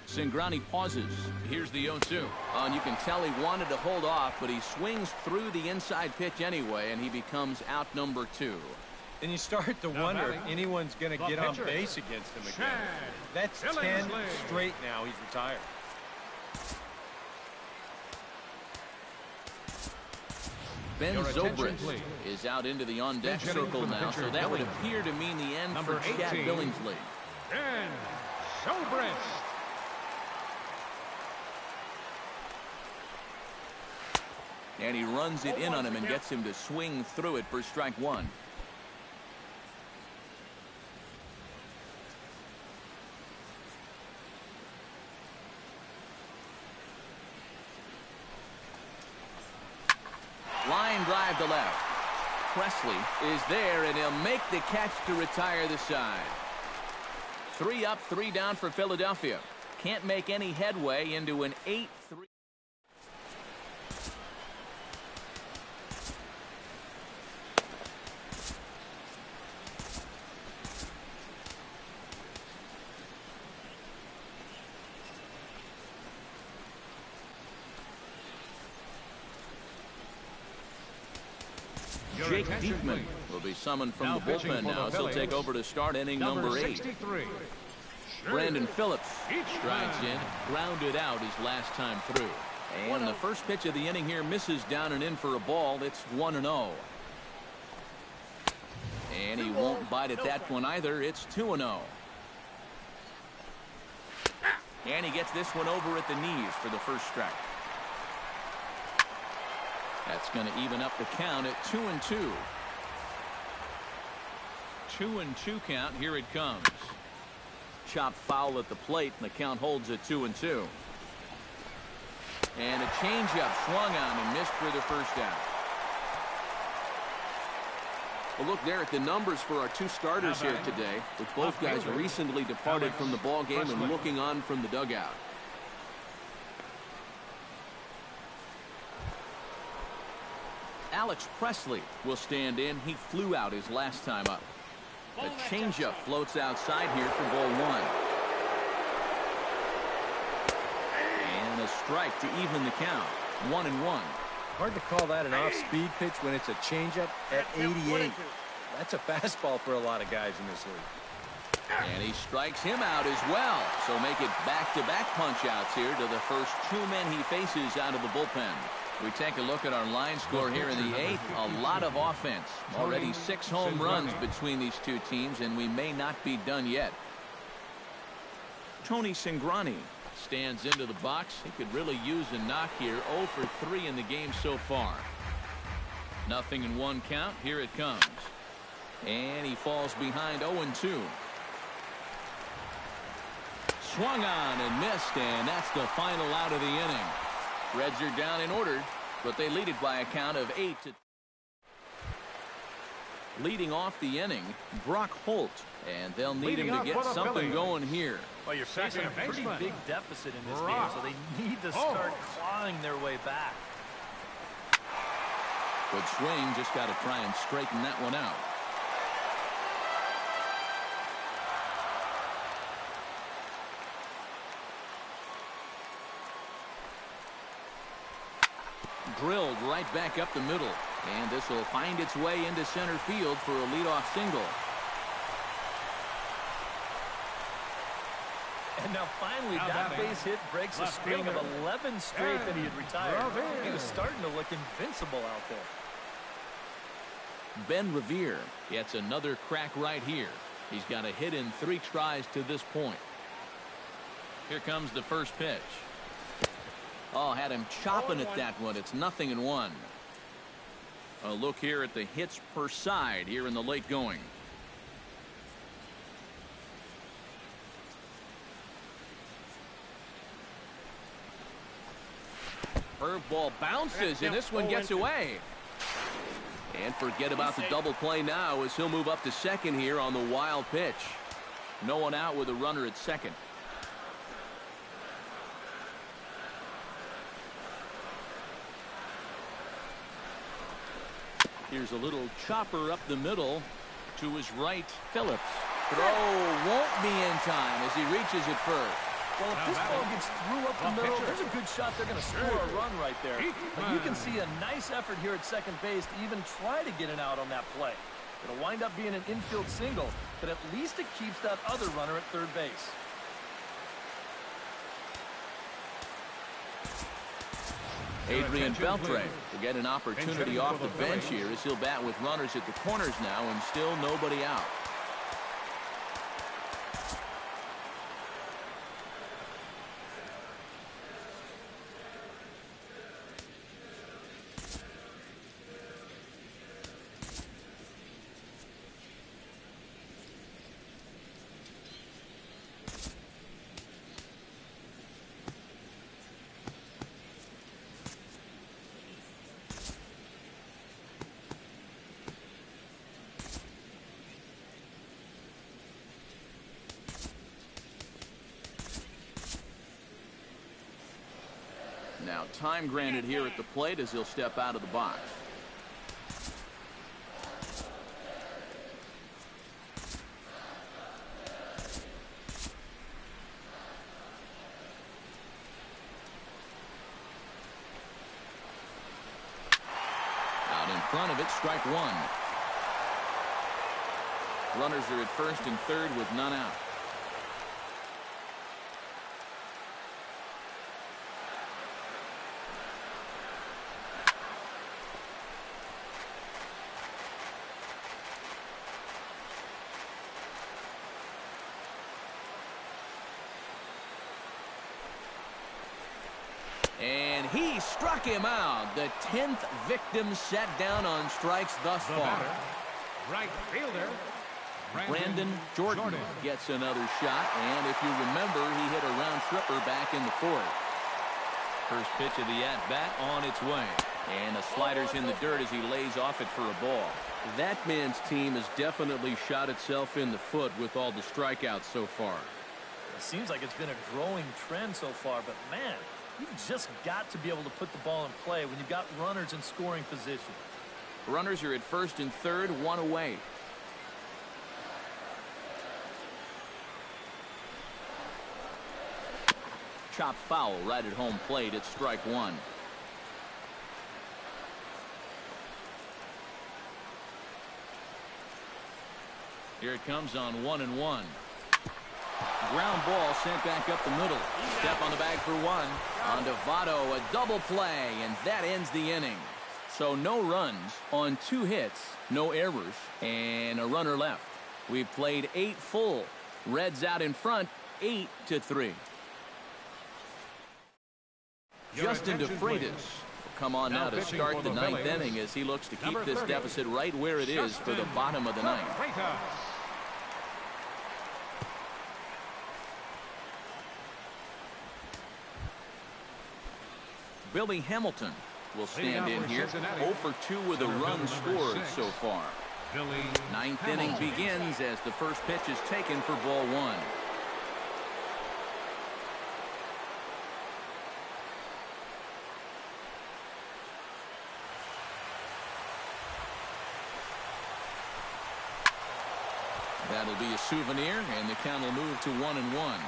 Cingrani pauses. Here's the 0-2. And you can tell he wanted to hold off, but he swings through the inside pitch anyway, and he becomes out number 2. And you start to wonder if anyone's going to get on base against him again. That's 10 straight now. He's retired. Ben Zobrist is out into the on-deck circle now, so that would appear to mean the end for Chad Billingsley. Ben Zobrist. And he runs it in on him and gets him to swing through it for strike 1. Line drive to left. Presley is there, and he'll make the catch to retire the side. 3 up, 3 down for Philadelphia. Can't make any headway into an 8-3. Jake Diekman will be summoned from the bullpen now, so he'll take over to start inning number 8. Brandon Phillips strides in, grounded out his last time through. And the first pitch of the inning here misses down and in for a ball. It's 1-0. And he won't bite at that one either. It's 2-0. And he gets this one over at the knees for the first strike. That's going to even up the count at 2-2. 2-2 count. Here it comes. Chopped foul at the plate, and the count holds at 2-2. And a changeup swung on and missed for the first out. A look there at the numbers for our two starters here today, with both guys recently departed from the ball game and looking on from the dugout. Alex Presley will stand in. He flew out his last time up. The changeup floats outside here for ball one. And a strike to even the count. 1-1. Hard to call that an off-speed pitch when it's a changeup at 88. That's a fastball for a lot of guys in this league. And he strikes him out as well. So make it back-to-back punch-outs here to the first two men he faces out of the bullpen. We take a look at our line score here in the 8th. A lot of offense. Already 6 home runs between these two teams, and we may not be done yet. Tony Cingrani stands into the box. He could really use a knock here. 0 for 3 in the game so far. 0-1 count. Here it comes. And he falls behind 0-2. Swung on and missed, and that's the final out of the inning. Reds are down in order, but they lead it by a count of 8 to. Leading off the inning, Brock Holt, and they'll need him to get something going here. Well, you're facing a pretty big deficit in this game, so they need to start clawing their way back. Good swing, just got to try and straighten that one out. Drilled right back up the middle, and this will find its way into center field for a leadoff single. And now finally that base hit breaks a string of 11 straight that he had retired. He was starting to look invincible out there. Ben Revere gets another crack right here. He's got a hit in 3 tries to this point. Here comes the first pitch. Oh, had him chopping at that one. It's 0-1. A look here at the hits per side here in the late going. Curveball bounces, and this one gets away. And forget about the double play now as he'll move up to second here on the wild pitch. No one out with a runner at second. Here's a little chopper up the middle to his right. Phillips. Throw won't be in time as he reaches it first. Well, if this ball gets through up the middle, there's a good shot they're going to score a run right there. But you can see a nice effort here at second base to even try to get an out on that play. It'll wind up being an infield single, but at least it keeps that other runner at third base. Adrian Beltre to get an opportunity off the bench here as he'll bat with runners at the corners now and still nobody out. Now time granted here at the plate as he'll step out of the box. Out in front of it, strike one. Runners are at first and third with none out. And he struck him out. The 10th victim set down on strikes thus far. Right fielder, Brandon Jordan gets another shot. And if you remember, he hit a round tripper back in the 4th. First pitch of the at-bat on its way. And the slider's in the dirt as he lays off it for a ball. That man's team has definitely shot itself in the foot with all the strikeouts so far. It seems like it's been a growing trend so far, but man, you've just got to be able to put the ball in play when you've got runners in scoring position. Runners are at first and third, one away. Chop foul right at home plate. It's strike one. Here it comes on 1-1. Ground ball sent back up the middle. Step on the bag for one. On to Votto, a double play, and that ends the inning. So no runs on 2 hits, no errors, and a runner left. We've played 8 full. Reds out in front, 8-3. Justin DeFreitas will come on now to start the 9th inning as he looks to keep this deficit right where it is for the bottom of the 9th. Billy Hamilton will stand in here. 0 for 2 with a run scored so far. 9th inning begins as the first pitch is taken for ball 1. That'll be a souvenir, and the count will move to 1-1.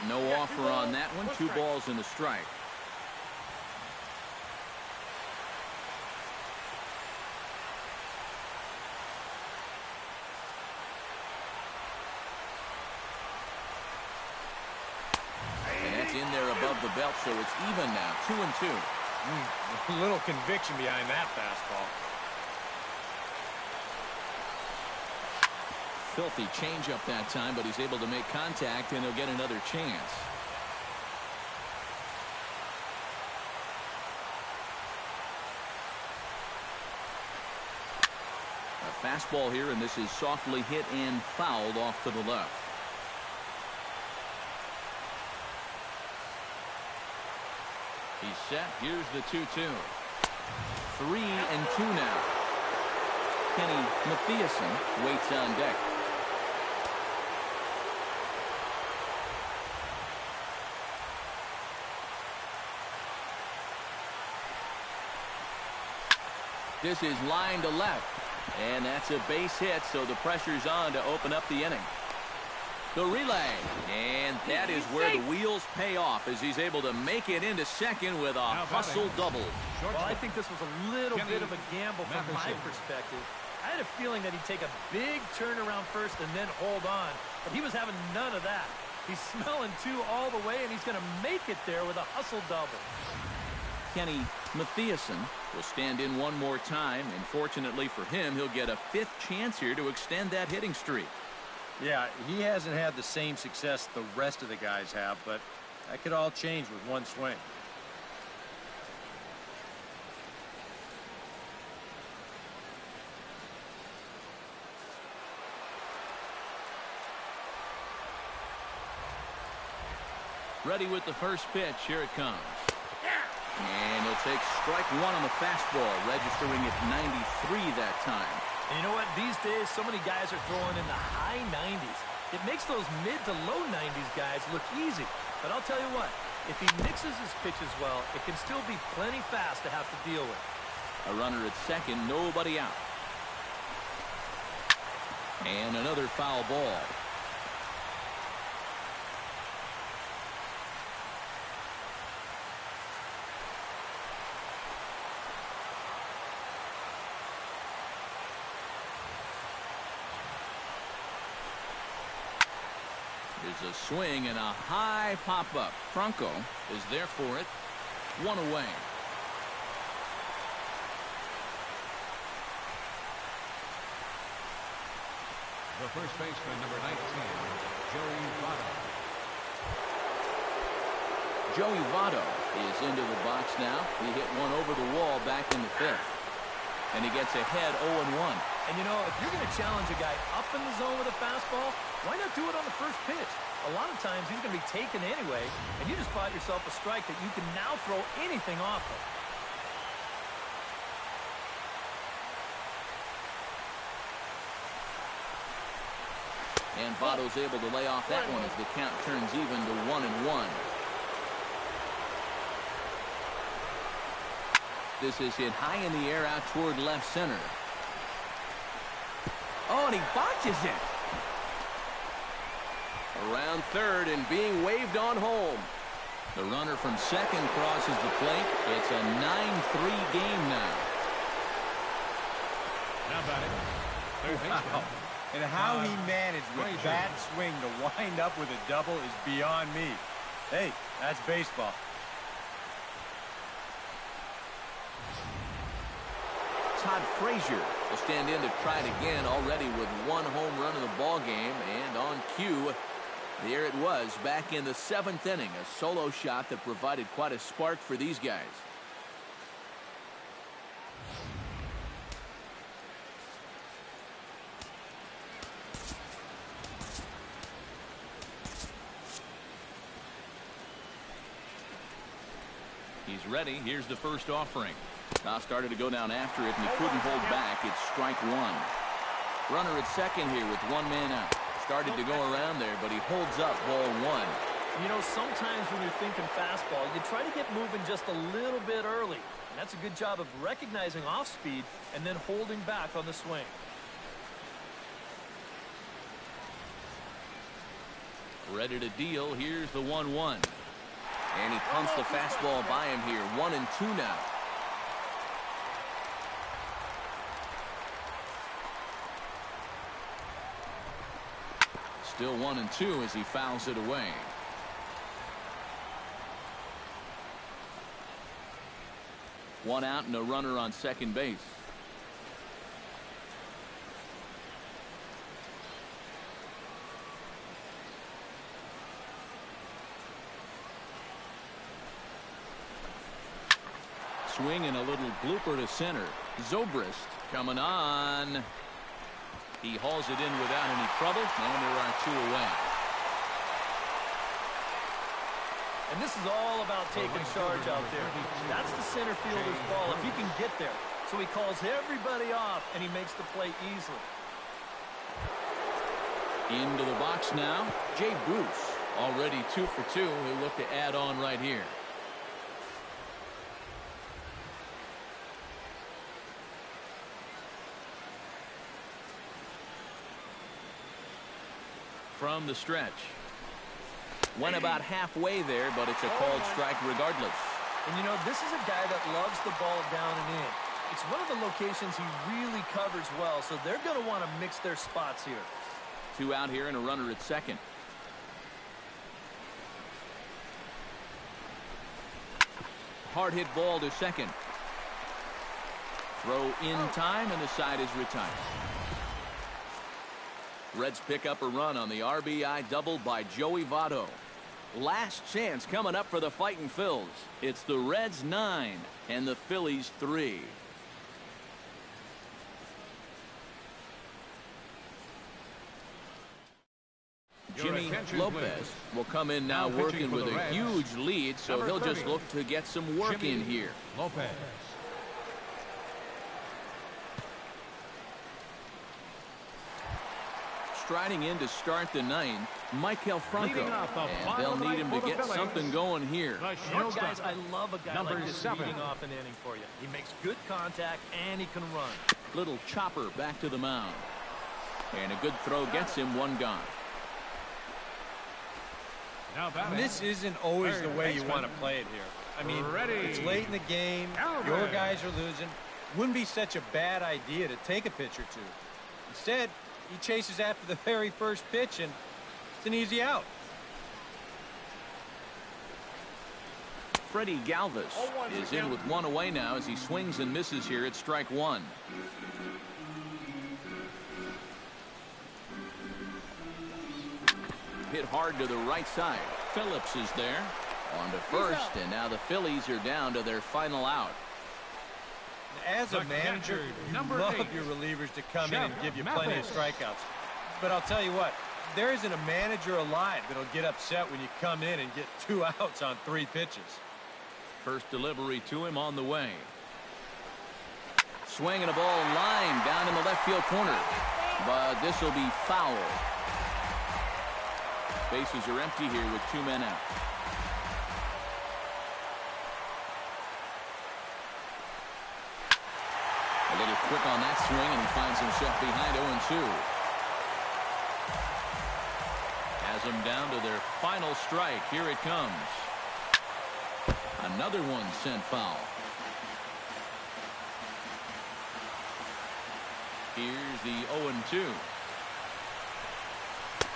No offer on that one. 2 balls and a strike. And that's in there above the belt, so it's even now. 2-2. A little conviction behind that fastball. Filthy changeup that time, but he's able to make contact, and he'll get another chance. A fastball here, and this is softly hit and fouled off to the left. He's set. Here's the 2-2. 3-2 now. Kenny Mathiasen waits on deck. This is line to left, and that's a base hit, so the pressure's on to open up the inning. The relay, and that is where the wheels pay off as he's able to make it into second with a hustle double. Well, I think this was a little bit of a gamble from my perspective. I had a feeling that he'd take a big turn around first and then hold on, but he was having none of that. He's smelling 2 all the way, and he's going to make it there with a hustle double. Kenny Mathiasen will stand in one more time, and fortunately for him, he'll get a 5th chance here to extend that hitting streak. Yeah, he hasn't had the same success the rest of the guys have, but that could all change with one swing. Ready with the first pitch. Here it comes. And he'll take strike 1 on the fastball, registering at 93 that time. And you know what? These days, so many guys are throwing in the high 90s. It makes those mid to low 90s guys look easy. But I'll tell you what, if he mixes his pitches well, it can still be plenty fast to have to deal with. A runner at second, nobody out. And another foul ball. There's a swing and a high pop-up. Franco is there for it. 1 away. The first baseman, number 19, Joey Votto. Joey Votto is into the box now. He hit one over the wall back in the 5th. And he gets ahead 0-1. And, you know, if you're going to challenge a guy up in the zone with a fastball, why not do it on the first pitch? A lot of times he's going to be taken anyway, and you just bought yourself a strike that you can now throw anything off of. And Votto's able to lay off that one as the count turns even to 1-1. This is hit high in the air out toward left center. Oh, and he botches it. Around third and being waved on home. The runner from second crosses the plate. It's a 9-3 game now. Now batting. Third baseman. And how he managed with that swing to wind up with a double is beyond me. Hey, that's baseball. Todd Frazier will stand in to try it again, already with one home run in the ball game. And on cue, there it was back in the 7th inning. A solo shot that provided quite a spark for these guys. He's ready. Here's the first offering. Now started to go down after it, and he couldn't hold back. It's strike one. Runner at second here with one man out. Started to go around there, but he holds up ball one. You know, sometimes when you're thinking fastball, you try to get moving just a little bit early. And that's a good job of recognizing off speed and then holding back on the swing. Ready to deal. Here's the 1-1. And he pumps the fastball by him here. 1-2 now. Still 1-2 as he fouls it away. One out and a runner on second base. Swing and a little blooper to center. Zobrist coming on. He hauls it in without any trouble, and there are two away. And this is all about taking charge out there. That's the center fielder's ball if he can get there. So he calls everybody off, and he makes the play easily. Into the box now, Jay Bruce. Already 2 for 2. He'll look to add on right here. From the stretch. Went about halfway there, but it's a called strike regardless. And, you know, this is a guy that loves the ball down and in. It's one of the locations he really covers well, so they're going to want to mix their spots here. Two out here and a runner at second. Hard hit ball to second. Throw in time, and the side is retired. Reds pick up a run on the RBI double by Joey Votto. Last chance coming up for the Fightin' Phils. It's the Reds 9 and the Phillies 3. Jimmy Lopez will come in now working with a huge lead, so he'll just look to get some work in here. Lopez. Striding in to start the 9th, Michael Franco. And they'll need him to get something going here. You know, guys, I love a guy like this leading off an inning for you. He makes good contact, and he can run. Little chopper back to the mound. And a good throw gets him one gone. And this isn't always the way you want to play it here. I mean, it's late in the game. Your guys are losing. Wouldn't be such a bad idea to take a pitch or two. Instead, he chases after the very first pitch, and it's an easy out. Freddie Galvis is in with one away now as he swings and misses here at strike one. Hit hard to the right side. Phillips is there. On to first, and now the Phillies are down to their final out. as a manager, you love your relievers to come in and give you plenty of strikeouts. But I'll tell you what, there isn't a manager alive that'll get upset when you come in and get 2 outs on 3 pitches. First delivery to him on the way. Swinging a ball line down in the left field corner. But this will be foul. Bases are empty here with 2 men out. A little quick on that swing, and he finds himself behind 0-2. Has them down to their final strike. Here it comes. Another one sent foul. Here's the 0-2.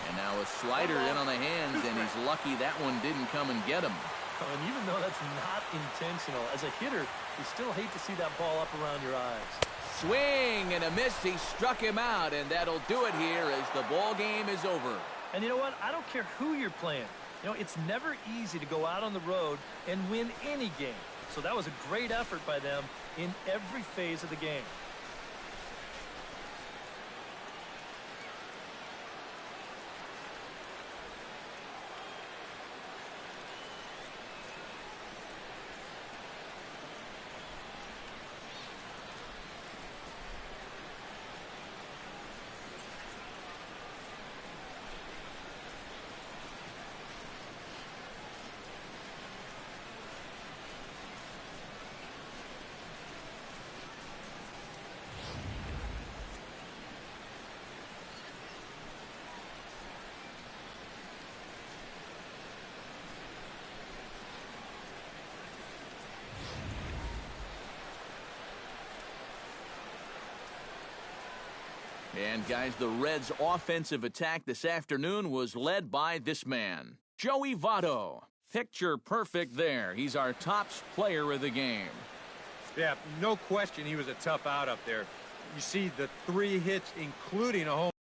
And now a slider in on the hands, and he's lucky that one didn't come and get him. And even though that's not intentional, as a hitter, you still hate to see that ball up around your eyes. Swing and a miss. He struck him out, and that'll do it here as the ball game is over. And you know what? I don't care who you're playing. You know, it's never easy to go out on the road and win any game. So that was a great effort by them in every phase of the game. And guys, the Reds' offensive attack this afternoon was led by this man, Joey Votto. Picture perfect there. He's our top player of the game. Yeah, no question he was a tough out up there. You see the 3 hits, including a home